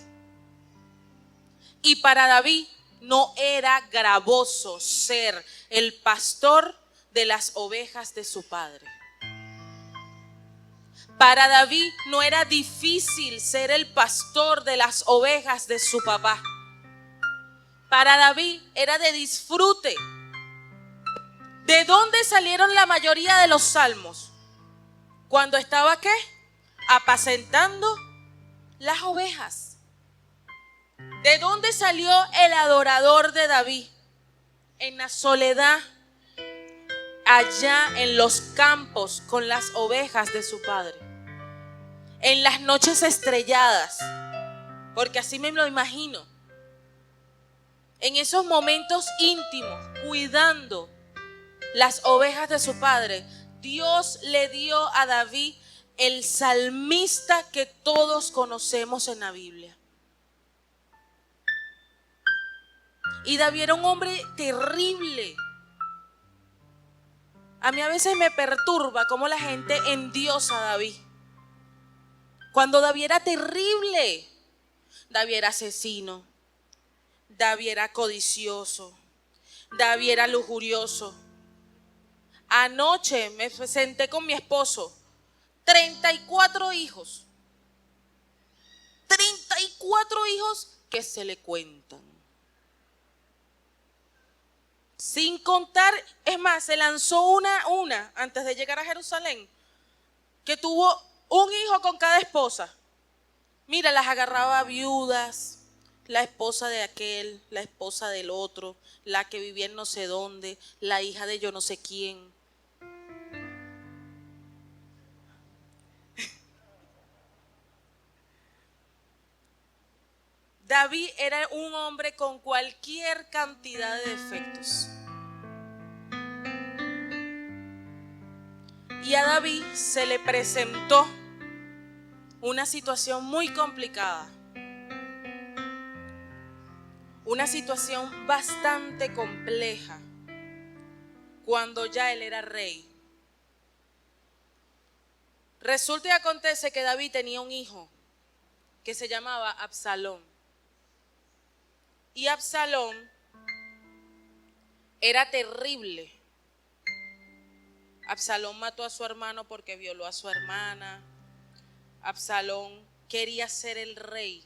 Y para David no era gravoso ser el pastor de las ovejas de su padre. Para David no era difícil ser el pastor de las ovejas de su papá. Para David era de disfrute. ¿De dónde salieron la mayoría de los salmos? Cuando estaba ¿qué? Apacentando las ovejas. ¿De dónde salió el adorador de David? En la soledad, allá en los campos con las ovejas de su padre. En las noches estrelladas, porque así me lo imagino. En esos momentos íntimos, cuidando las ovejas de su padre, Dios le dio a David el salmista que todos conocemos en la Biblia. Y David era un hombre terrible. A mí a veces me perturba cómo la gente endiosa a David. Cuando David era terrible. David era asesino. David era codicioso. David era lujurioso. Anoche me senté con mi esposo. 34 hijos. 34 hijos que se le cuentan. Sin contar, es más, se lanzó una antes de llegar a Jerusalén, que tuvo un hijo con cada esposa. Mira, las agarraba viudas, la esposa de aquel, la esposa del otro, la que vivía en no sé dónde, la hija de yo no sé quién. David era un hombre con cualquier cantidad de defectos. Y a David se le presentó una situación muy complicada. Una situación bastante compleja cuando ya él era rey. Resulta y acontece que David tenía un hijo que se llamaba Absalón. Y Absalón era terrible. Absalón mató a su hermano porque violó a su hermana. Absalón quería ser el rey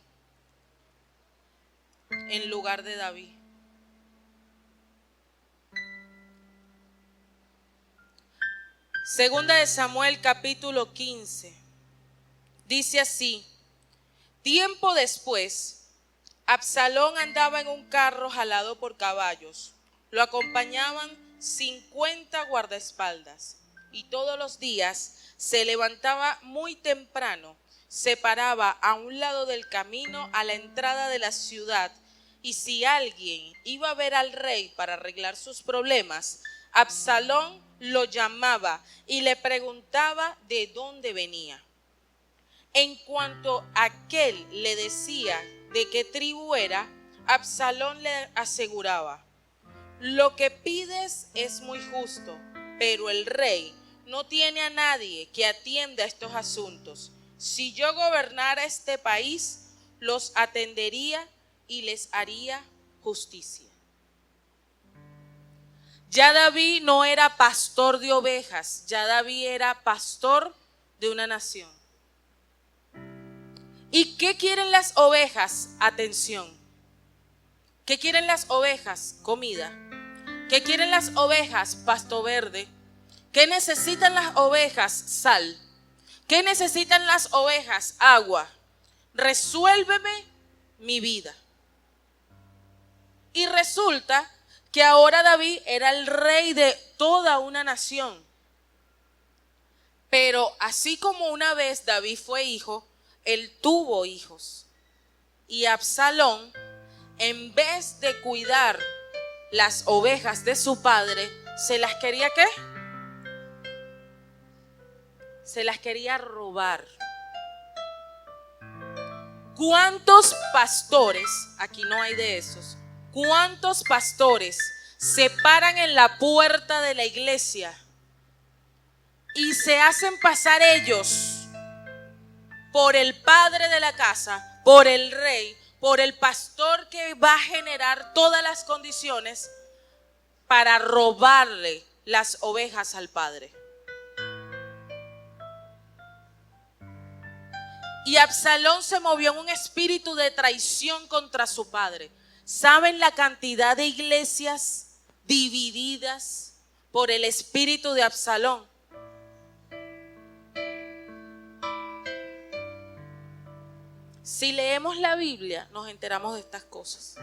en lugar de David. Segunda de Samuel capítulo 15. Dice así: tiempo después, Absalón andaba en un carro jalado por caballos. Lo acompañaban 50 guardaespaldas. Y todos los días se levantaba muy temprano, se paraba a un lado del camino a la entrada de la ciudad. Y si alguien iba a ver al rey para arreglar sus problemas, Absalón lo llamaba y le preguntaba de dónde venía. En cuanto aquel le decía de qué tribu era, Absalón le aseguraba: lo que pides es muy justo, pero el rey no tiene a nadie que atienda estos asuntos. Si yo gobernara este país, los atendería y les haría justicia. Ya David no era pastor de ovejas, ya David era pastor de una nación. ¿Y qué quieren las ovejas? Atención. ¿Qué quieren las ovejas? Comida. ¿Qué quieren las ovejas? Pasto verde. ¿Qué necesitan las ovejas? Sal. ¿Qué necesitan las ovejas? Agua. Resuélveme mi vida. Y resulta que ahora David era el rey de toda una nación. Pero así como una vez David fue hijo, él tuvo hijos. Y Absalón, en vez de cuidar las ovejas de su padre, ¿se las quería qué? Se las quería robar. ¿Cuántos pastores, aquí no hay de esos, cuántos pastores se paran en la puerta de la iglesia y se hacen pasar ellos por el padre de la casa, por el rey, por el pastor que va a generar todas las condiciones para robarle las ovejas al padre. Y Absalón se movió en un espíritu de traición contra su padre. ¿Saben la cantidad de iglesias divididas por el espíritu de Absalón? Si leemos la Biblia, nos enteramos de estas cosas.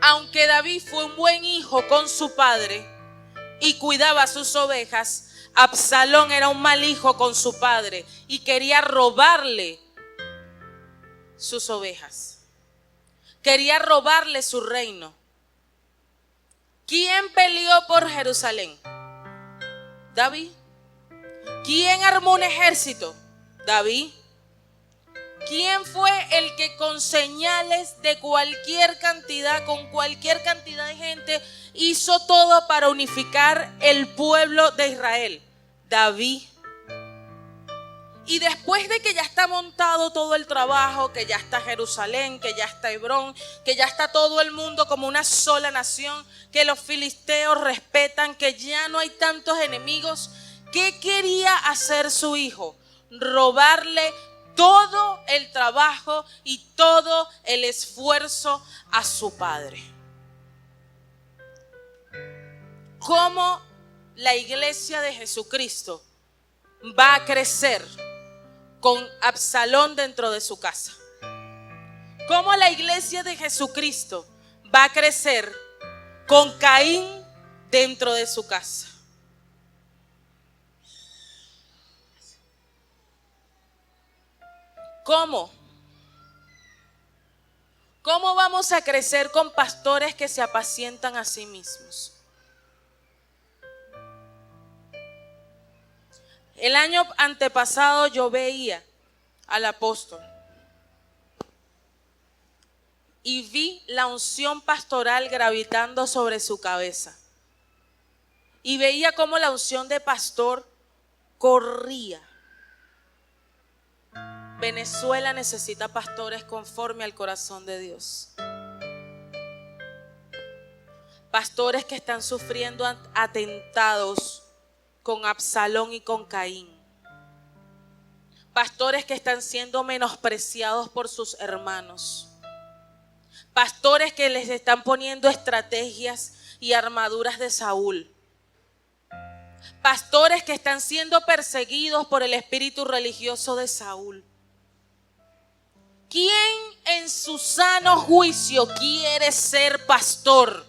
Aunque David fue un buen hijo con su padre y cuidaba sus ovejas, Absalón era un mal hijo con su padre y quería robarle sus ovejas. Quería robarle su reino. ¿Quién peleó por Jerusalén? David. ¿Quién armó un ejército? David. ¿Quién fue el que con señales de cualquier cantidad, con cualquier cantidad de gente, hizo todo para unificar el pueblo de Israel? David. Y después de que ya está montado todo el trabajo, que ya está Jerusalén, que ya está Hebrón, que ya está todo el mundo como una sola nación, que los filisteos respetan, que ya no hay tantos enemigos, ¿qué quería hacer su hijo? Robarle todo el trabajo y todo el esfuerzo a su padre. ¿Cómo la iglesia de Jesucristo va a crecer con Absalón dentro de su casa? ¿Cómo la iglesia de Jesucristo va a crecer con Caín dentro de su casa? ¿Cómo? ¿Cómo vamos a crecer con pastores que se apacientan a sí mismos? El año antepasado yo veía al apóstol y vi la unción pastoral gravitando sobre su cabeza. Y veía cómo la unción de pastor corría. Venezuela necesita pastores conforme al corazón de Dios. Pastores que están sufriendo atentados con Absalón y con Caín. Pastores que están siendo menospreciados por sus hermanos. Pastores que les están poniendo estrategias y armaduras de Saúl. Pastores que están siendo perseguidos por el espíritu religioso de Saúl. ¿Quién en su sano juicio quiere ser pastor?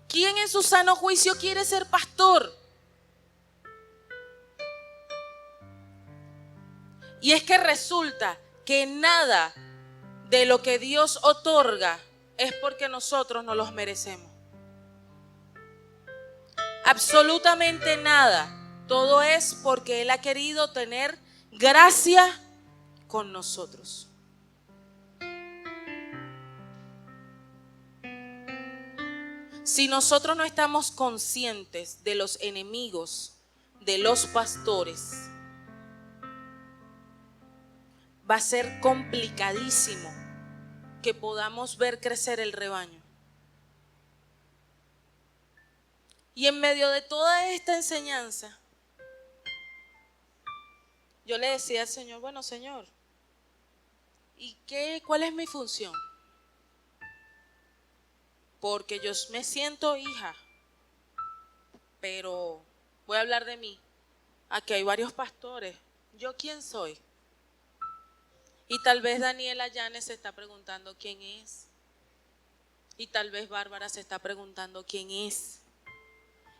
¿Quién en su sano juicio quiere ser pastor? Y es que resulta que nada de lo que Dios otorga es porque nosotros no los merecemos. Absolutamente nada. Todo es porque Él ha querido tener gracia con nosotros. Si nosotros no estamos conscientes de los enemigos de los pastores, va a ser complicadísimo que podamos ver crecer el rebaño. Y en medio de toda esta enseñanza, yo le decía al Señor, bueno, Señor, ¿y cuál es mi función? Porque yo me siento hija, pero voy a hablar de mí. Aquí hay varios pastores. ¿Yo quién soy? Y tal vez Daniela Llanes se está preguntando quién es. Y tal vez Bárbara se está preguntando quién es.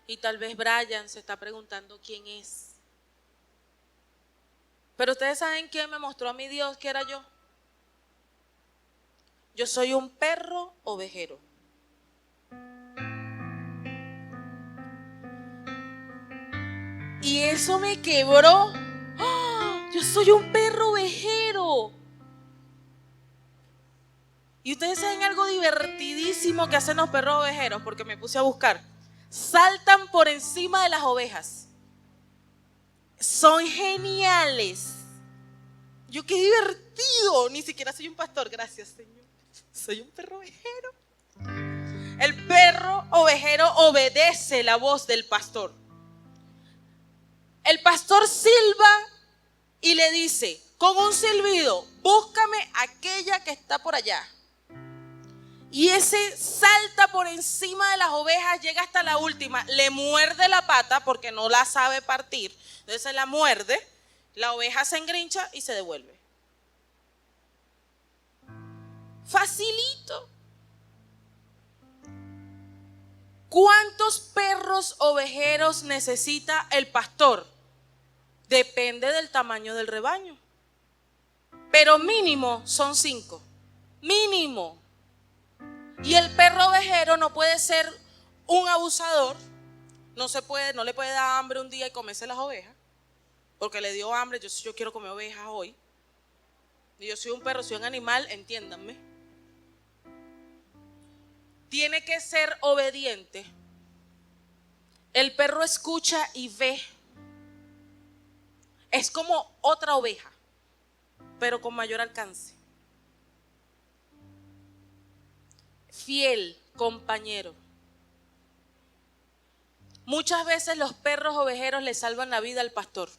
Y tal vez Brian se está preguntando quién es. Pero ustedes saben quién me mostró a mi Dios que era yo. Yo soy un perro ovejero. Y eso me quebró. ¡Oh! Yo soy un perro ovejero. Y ustedes saben algo divertidísimo que hacen los perros ovejeros, porque me puse a buscar. Saltan por encima de las ovejas. Son geniales. Yo, qué divertido. Ni siquiera soy un pastor, gracias Señor. Soy un perro ovejero. El perro ovejero obedece la voz del pastor. El pastor silba y le dice con un silbido: búscame aquella que está por allá. Y ese salta por encima de las ovejas, llega hasta la última, le muerde la pata porque no la sabe partir. Entonces la muerde, la oveja se engrincha y se devuelve. Facilito. ¿Cuántos perros ovejeros necesita el pastor? Depende del tamaño del rebaño. Pero mínimo son 5. Mínimo. Y el perro ovejero no puede ser un abusador. No le puede dar hambre un día y comerse las ovejas. Porque le dio hambre. Yo quiero comer ovejas hoy. Y yo soy un perro, soy un animal, entiéndanme. Tiene que ser obediente. El perro escucha y ve. Es como otra oveja, pero con mayor alcance. Fiel, compañero. Muchas veces los perros ovejeros le salvan la vida al pastor.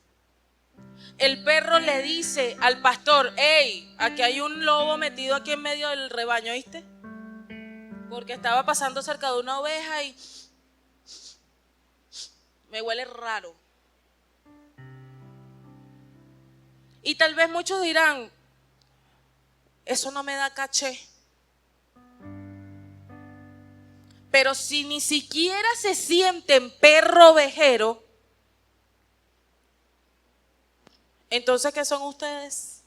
El perro le dice al pastor: hey, aquí hay un lobo metido aquí en medio del rebaño, ¿viste? Porque estaba pasando cerca de una oveja y me huele raro. Y tal vez muchos dirán: eso no me da caché. Pero si ni siquiera se sienten perro ovejero, entonces ¿qué son ustedes?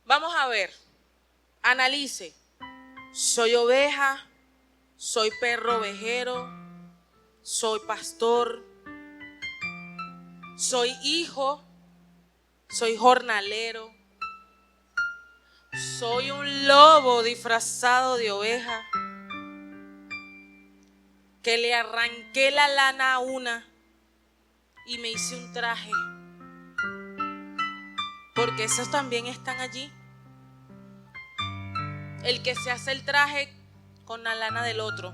Vamos a ver, analice. Soy oveja, soy perro ovejero, soy pastor, soy hijo, soy jornalero, soy un lobo disfrazado de oveja, que le arranqué la lana a una y me hice un traje, porque esos también están allí. El que se hace el traje con la lana del otro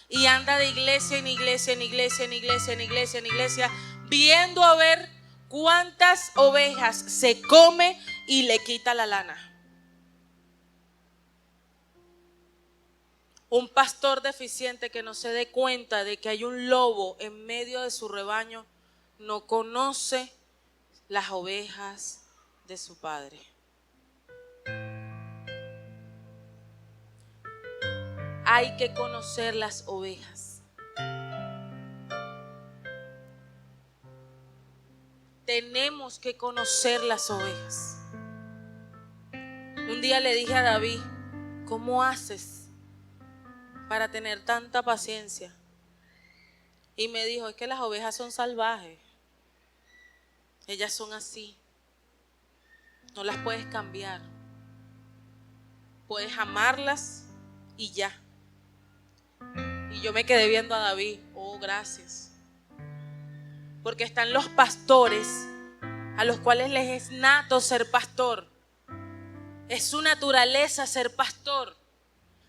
y anda de iglesia en iglesia, en iglesia, en iglesia, en iglesia, en iglesia, viendo a ver cuántas ovejas se come y le quita la lana. Un pastor deficiente que no se dé cuenta de que hay un lobo en medio de su rebaño no conoce las ovejas de su padre. Hay que conocer las ovejas. Tenemos que conocer las ovejas. Un día le dije a David: ¿cómo haces para tener tanta paciencia? Y me dijo: es que las ovejas son salvajes. Ellas son así. No las puedes cambiar. Puedes amarlas y ya. Y yo me quedé viendo a David. Oh, gracias. Porque están los pastores a los cuales les es nato ser pastor. Es su naturaleza ser pastor.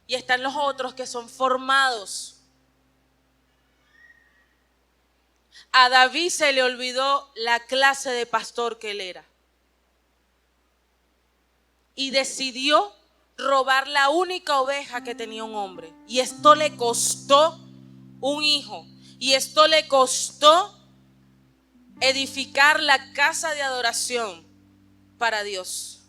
Y están los otros que son formados. A David se le olvidó la clase de pastor que él era. Y decidió robar la única oveja que tenía un hombre. Y esto le costó un hijo. Y esto le costó edificar la casa de adoración para Dios.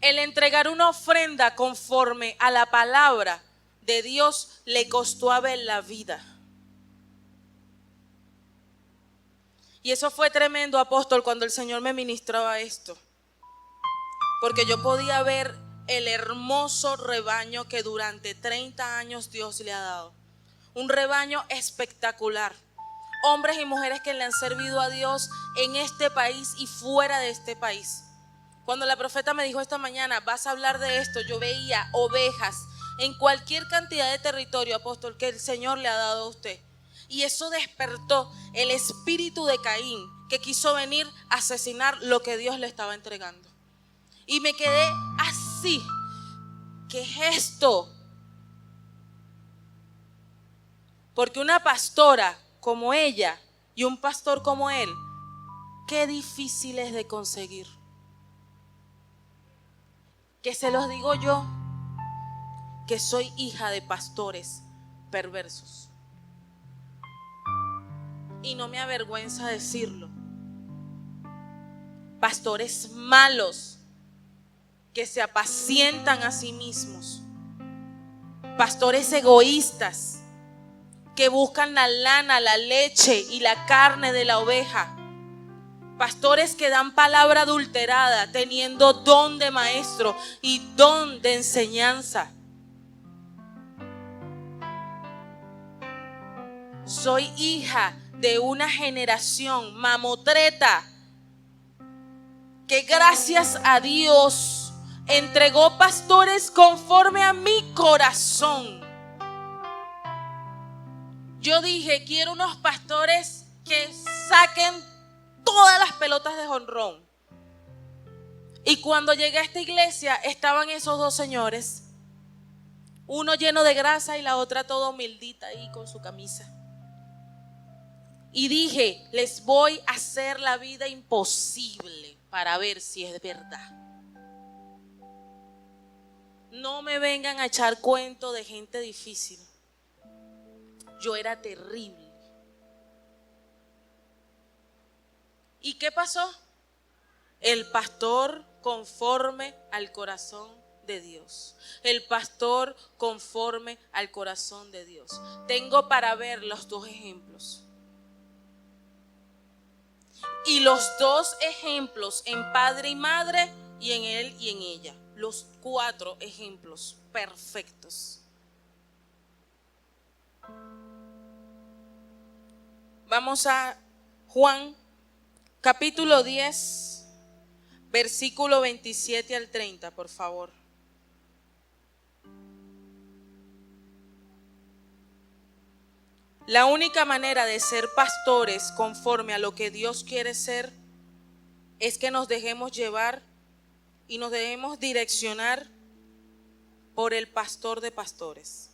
El entregar una ofrenda conforme a la palabra de Dios le costó a Abel la vida. Y eso fue tremendo, apóstol, cuando el Señor me ministraba esto. Porque yo podía ver el hermoso rebaño que durante 30 años Dios le ha dado. Un rebaño espectacular. hombres y mujeres que le han servido a Dios en este país y fuera de este país. Cuando la profeta me dijo esta mañana, vas a hablar de esto, yo veía ovejas en cualquier cantidad de territorio, apóstol, que el Señor le ha dado a usted. Y eso despertó el espíritu de Caín, que quiso venir a asesinar lo que Dios le estaba entregando. Y me quedé así. ¿Qué es esto? Porque una pastora como ella y un pastor como él, qué difícil es de conseguir. Que se los digo yo, que soy hija de pastores perversos. Y no me avergüenza decirlo. Pastores malos que se apacientan a sí mismos. Pastores egoístas que buscan la lana, la leche y la carne de la oveja. Pastores que dan palabra adulterada teniendo don de maestro y don de enseñanza. Soy hija de una generación mamotreta que gracias a Dios entregó pastores conforme a mi corazón. Yo dije, quiero unos pastores que saquen todas las pelotas de jonrón. Y cuando llegué a esta iglesia estaban esos dos señores, uno lleno de grasa y la otra toda humildita ahí con su camisa. Y dije, les voy a hacer la vida imposible para ver si es verdad. No me vengan a echar cuento de gente difícil. Yo era terrible. ¿Y qué pasó? El pastor conforme al corazón de Dios. El pastor conforme al corazón de Dios. Tengo para ver los dos ejemplos. Y los dos ejemplos en padre y madre y en él y en ella. Los 4 ejemplos perfectos. Vamos a Juan capítulo 10, versículo 27 al 30, por favor. La única manera de ser pastores conforme a lo que Dios quiere ser es que nos dejemos llevar y nos dejemos direccionar por el pastor de pastores.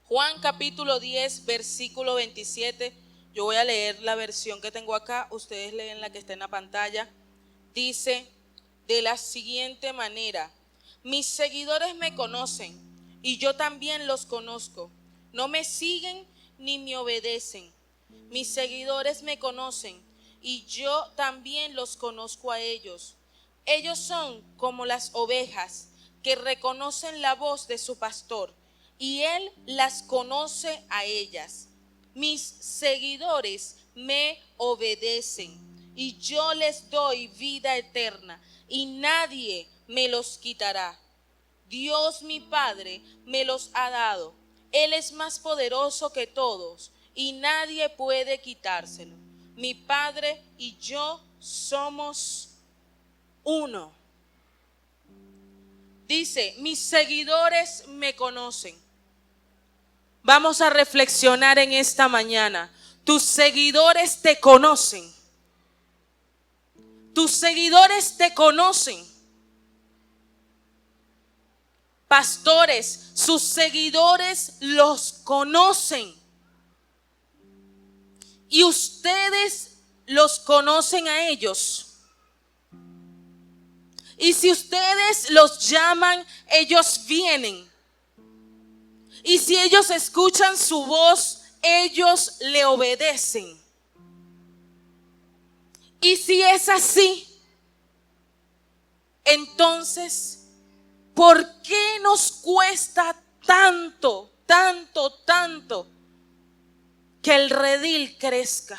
Juan capítulo 10, versículo 27. Yo voy a leer la versión que tengo acá, ustedes leen la que está en la pantalla. Dice de la siguiente manera: mis seguidores me conocen y yo también los conozco. No me siguen ni me obedecen. Mis seguidores me conocen y yo también los conozco a ellos. Ellos son como las ovejas que reconocen la voz de su pastor y él las conoce a ellas. Mis seguidores me obedecen y yo les doy vida eterna y nadie me los quitará. Dios mi Padre me los ha dado. Él es más poderoso que todos y nadie puede quitárselo. Mi Padre y yo somos uno. Dice, mis seguidores me conocen. Vamos a reflexionar en esta mañana. Tus seguidores te conocen. Tus seguidores te conocen. Pastores, sus seguidores los conocen. Y ustedes los conocen a ellos. Y si ustedes los llaman, ellos vienen. Y si ellos escuchan su voz, ellos le obedecen. Y si es así, entonces, ¿por qué nos cuesta tanto que el redil crezca?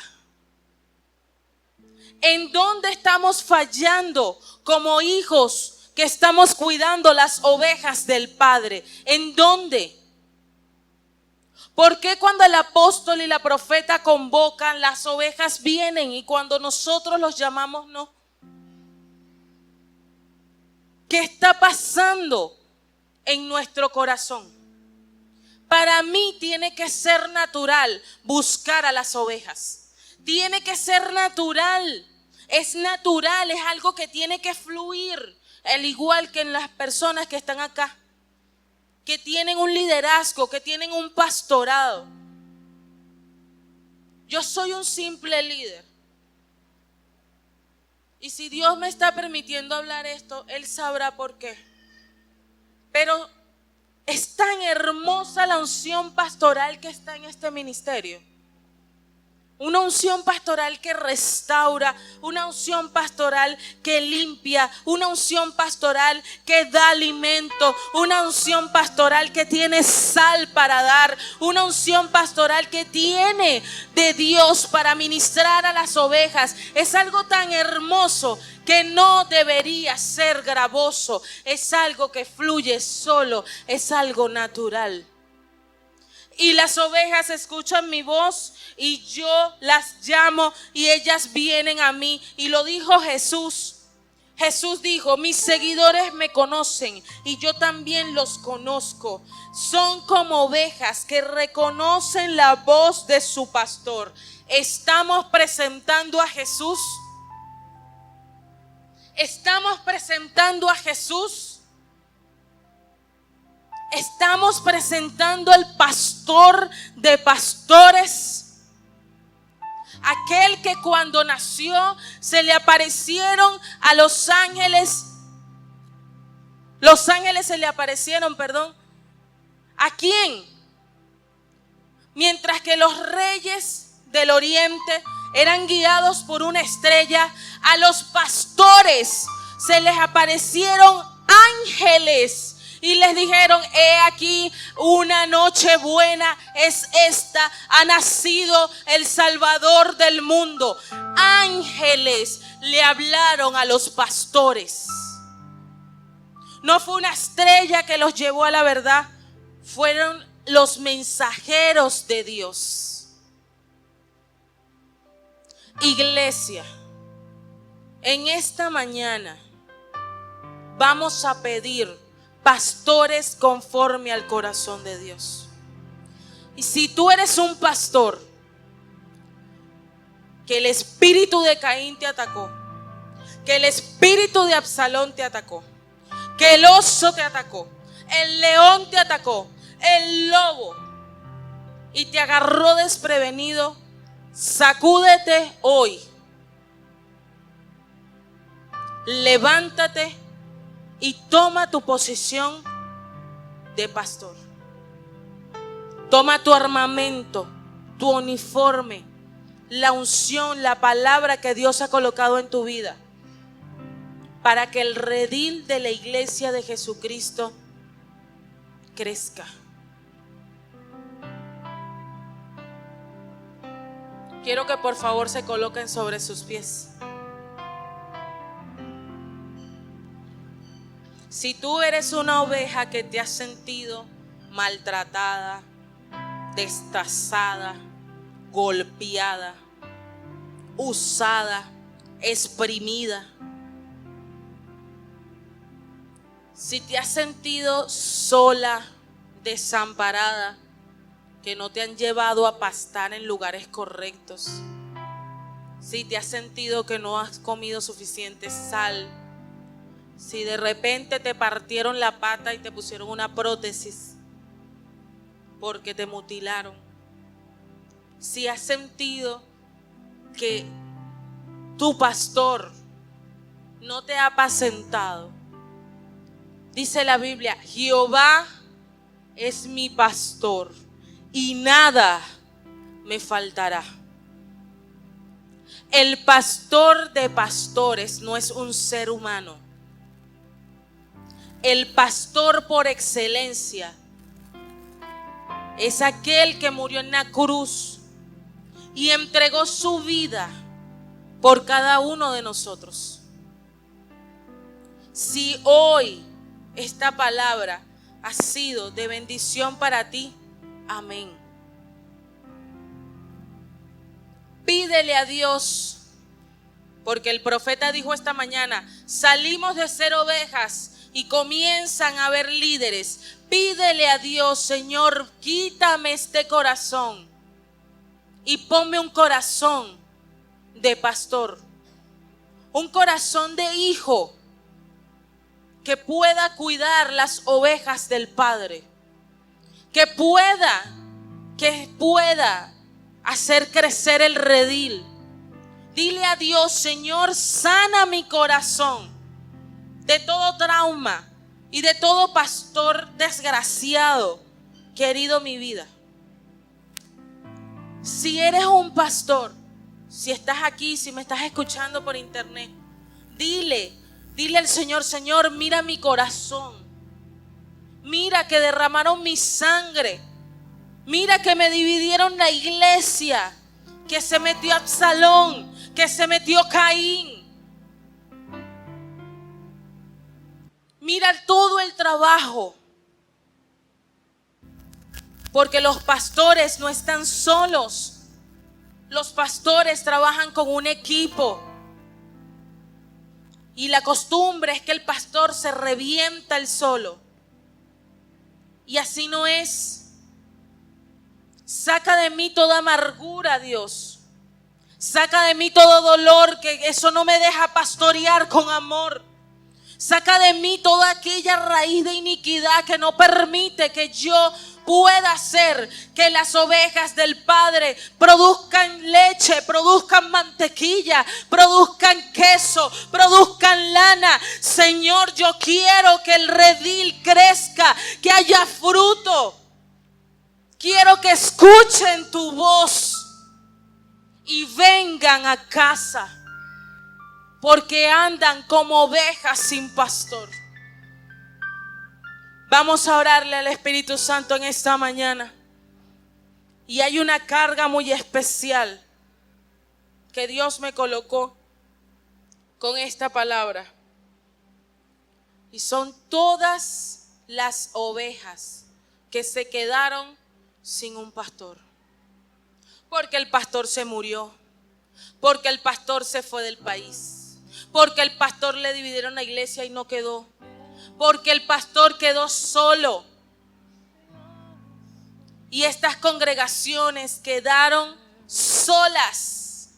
¿En dónde estamos fallando como hijos que estamos cuidando las ovejas del Padre? ¿En dónde? ¿Por qué cuando el apóstol y la profeta convocan, las ovejas vienen y cuando nosotros los llamamos no? ¿Qué está pasando en nuestro corazón? Para mí tiene que ser natural buscar a las ovejas. Tiene que ser natural. Es natural, es algo que tiene que fluir. Al igual que en las personas que están acá, que tienen un liderazgo, que tienen un pastorado. Yo soy un simple líder. Y si Dios me está permitiendo hablar esto, Él sabrá por qué. Pero es tan hermosa la unción pastoral que está en este ministerio. Una unción pastoral que restaura, una unción pastoral que limpia, una unción pastoral que da alimento, una unción pastoral que tiene sal para dar, una unción pastoral que tiene de Dios para ministrar a las ovejas. Es algo tan hermoso que no debería ser gravoso, es algo que fluye solo, es algo natural. Y las ovejas escuchan mi voz y yo las llamo y ellas vienen a mí. Y lo dijo Jesús. Jesús dijo: mis seguidores me conocen y yo también los conozco. Son como ovejas que reconocen la voz de su pastor. ¿Estamos presentando a Jesús? ¿Estamos presentando a Jesús? Estamos presentando al pastor de pastores, aquel que cuando nació se le aparecieron a los ángeles se le aparecieron, ¿a quién? Mientras que los reyes del oriente eran guiados por una estrella, a los pastores se les aparecieron ángeles. Y les dijeron: he aquí, una noche buena es esta, ha nacido el Salvador del mundo. Ángeles le hablaron a los pastores. No fue una estrella que los llevó a la verdad, fueron los mensajeros de Dios. Iglesia, en esta mañana vamos a pedir pastores conforme al corazón de Dios. Y si tú eres un pastor que el espíritu de Caín te atacó, que el espíritu de Absalón te atacó, que el oso te atacó, el león te atacó, el lobo, y te agarró desprevenido, sacúdete hoy. Levántate y toma tu posición de pastor. Toma tu armamento, tu uniforme, la unción, la palabra que Dios ha colocado en tu vida, para que el redil de la iglesia de Jesucristo crezca. Quiero que por favor se coloquen sobre sus pies. Si tú eres una oveja que te has sentido maltratada, destazada, golpeada, usada, exprimida, si te has sentido sola, desamparada, que no te han llevado a pastar en lugares correctos, si te has sentido que no has comido suficiente sal, si de repente te partieron la pata y te pusieron una prótesis porque te mutilaron, si has sentido que tu pastor no te ha apacentado, dice la Biblia: Jehová es mi pastor y nada me faltará. El pastor de pastores no es un ser humano. El pastor por excelencia es aquel que murió en la cruz y entregó su vida por cada uno de nosotros. Si hoy esta palabra ha sido de bendición para ti, amén. Pídele a Dios, porque el profeta dijo esta mañana, salimos de ser ovejas y comienzan a haber líderes. Pídele a Dios, Señor, quítame este corazón y ponme un corazón de pastor, un corazón de hijo que pueda cuidar las ovejas del Padre, que pueda hacer crecer el redil. Dile a Dios, Señor, sana mi corazón de todo trauma y de todo pastor desgraciado que ha herido mi vida. Si eres un pastor, si estás aquí, si me estás escuchando por internet, dile al Señor, Señor, mira mi corazón. Mira que derramaron mi sangre. Mira que me dividieron la iglesia, que se metió Absalón, que se metió Caín. Mira todo el trabajo. Porque los pastores no están solos. Los pastores trabajan con un equipo. Y la costumbre es que el pastor se revienta él solo. Y así no es. Saca de mí toda amargura, Dios. Saca de mí todo dolor, que eso no me deja pastorear con amor. Saca de mí toda aquella raíz de iniquidad que no permite que yo pueda hacer que las ovejas del Padre produzcan leche, produzcan mantequilla, produzcan queso, produzcan lana. Señor, yo quiero que el redil crezca, que haya fruto. Quiero que escuchen tu voz y vengan a casa, porque andan como ovejas sin pastor. Vamos a orarle al Espíritu Santo en esta mañana. Y hay una carga muy especial que Dios me colocó con esta palabra. Y son todas las ovejas que se quedaron sin un pastor. Porque el pastor se murió. Porque el pastor se fue del país. Porque el pastor le dividieron la iglesia y no quedó. Porque el pastor quedó solo. Y estas congregaciones quedaron solas.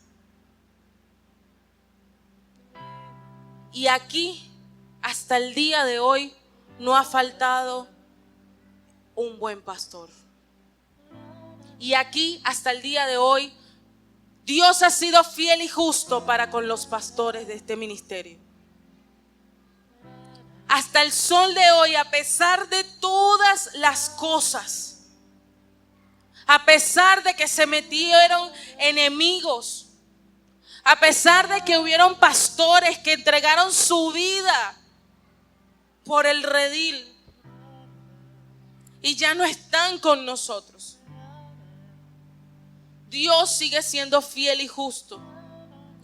Y aquí, hasta el día de hoy, no ha faltado un buen pastor. Y aquí, hasta el día de hoy, Dios ha sido fiel y justo para con los pastores de este ministerio. Hasta el sol de hoy, a pesar de todas las cosas, a pesar de que se metieron enemigos, a pesar de que hubieron pastores que entregaron su vida por el redil y ya no están con nosotros, Dios sigue siendo fiel y justo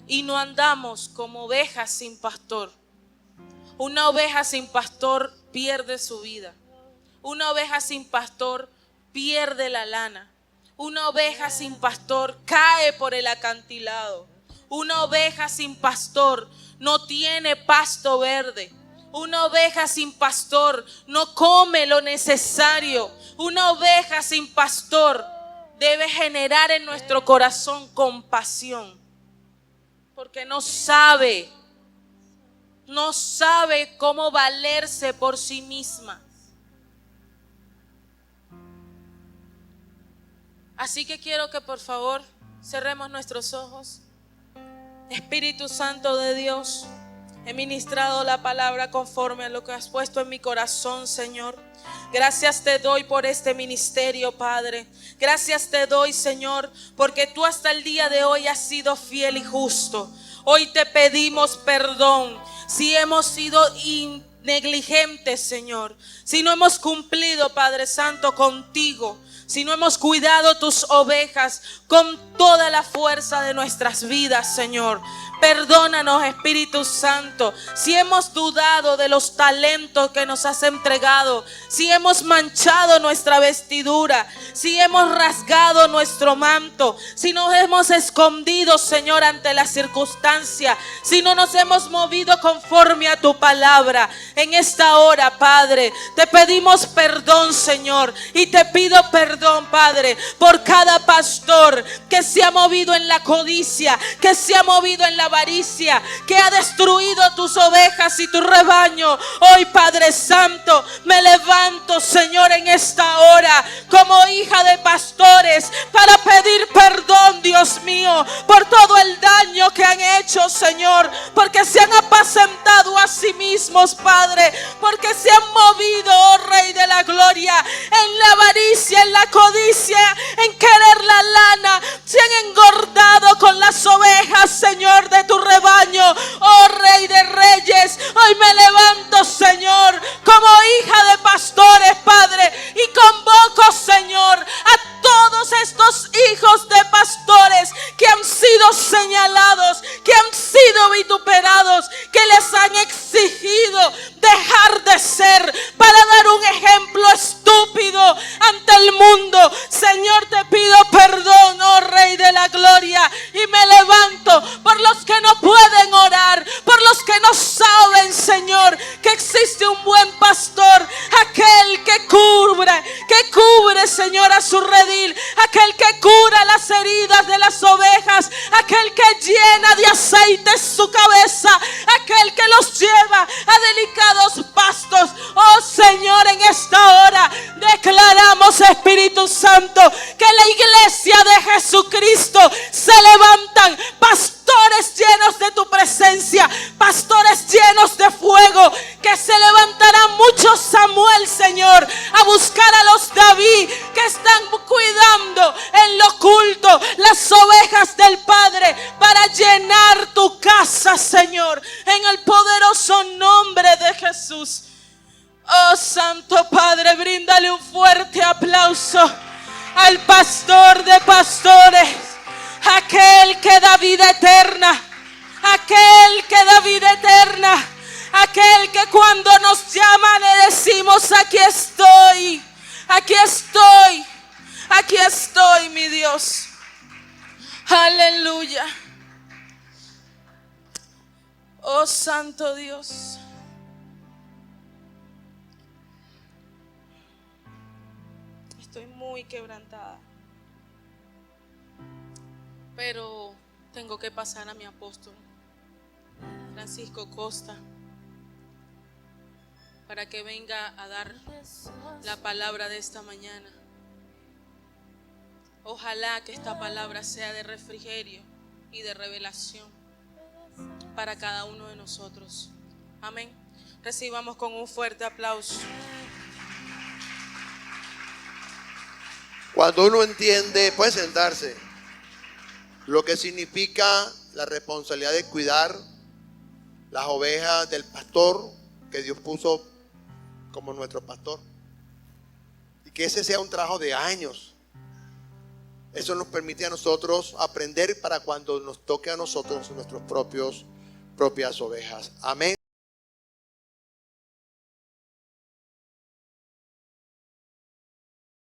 y no andamos como ovejas sin pastor. Una oveja sin pastor pierde su vida. Una oveja sin pastor pierde la lana. Una oveja sin pastor cae por el acantilado. Una oveja sin pastor no tiene pasto verde. Una oveja sin pastor no come lo necesario. Una oveja sin pastor debe generar en nuestro corazón compasión, porque no sabe cómo valerse por sí misma. Así que quiero que por favor cerremos nuestros ojos. Espíritu Santo de Dios, he ministrado la palabra conforme a lo que has puesto en mi corazón, Señor. Gracias te doy por este ministerio, Padre. Gracias te doy, Señor, porque tú hasta el día de hoy has sido fiel y justo. Hoy te pedimos perdón si hemos sido negligentes, Señor, si no hemos cumplido, Padre Santo, contigo. si no hemos cuidado tus ovejas con toda la fuerza de nuestras vidas, Señor. Perdónanos, Espíritu Santo, si hemos dudado de los talentos que nos has entregado, si hemos manchado nuestra vestidura, si hemos rasgado nuestro manto, si nos hemos escondido, Señor, ante la circunstancia, si no nos hemos movido conforme a tu palabra. En esta hora, Padre, te pedimos perdón, Señor, y te pido perdón, Padre, por cada pastor que se ha movido en la codicia, que se ha movido en la avaricia, que ha destruido tus ovejas y tu rebaño. Hoy, Padre Santo, me levanto, Señor, en esta hora como hija de pastores para pedir perdón, Dios mío, por todo el daño que han hecho, Señor, porque se han apacentado a sí mismos, Padre, porque se han movido, oh Rey de la Gloria, en la avaricia, en la codicia, en querer la lana, se han engordado con las ovejas, Señor, de tu rebaño. Oh Rey de Reyes, hoy me levanto, Señor, como hija de pastores, Padre, y convoco, Señor, a todos estos hijos de pastores que han sido señalados, que han sido vituperados, que les han exigido dejar de ser para dar un ejemplo estúpido ante el mundo. Señor, te pido perdón, oh Rey de la Gloria, y me levanto por los que no pueden orar, por los que no saben, Señor, que existe un buen pastor, aquel que cubre, Señor, a su redil, aquel que cura las heridas de las ovejas, aquel que llena de aceite su cabeza, aquel que los lleva a delicados pastos. Oh Señor, en esta hora declaramos, Espíritu Santo, que la iglesia de Jesucristo se levantan pastores llenos de tu presencia, pastores llenos de fuego, que se levantarán muchos Samuel, Señor, a buscar a los David que están cuidando en lo oculto las ovejas del Padre para llenar tu casa, Señor, en el poderoso nombre de Jesús. Oh Santo Padre, bríndale un fuerte aplauso al pastor de pastores, aquel que da vida eterna, aquel que da vida eterna, aquel que cuando nos llama le decimos: aquí estoy, aquí estoy, aquí estoy, mi Dios. Aleluya. Oh Santo Dios. Estoy muy quebrantada, pero tengo que pasar a mi apóstol Francisco Costa para que venga a dar la palabra de esta mañana. Ojalá que esta palabra sea de refrigerio y de revelación para cada uno de nosotros. Amén. Recibamos con un fuerte aplauso. Cuando uno entiende, puede sentarse, lo que significa la responsabilidad de cuidar las ovejas del pastor que Dios puso como nuestro pastor, y que ese sea un trabajo de años, eso nos permite a nosotros aprender para cuando nos toque a nosotros nuestras propias ovejas. Amén.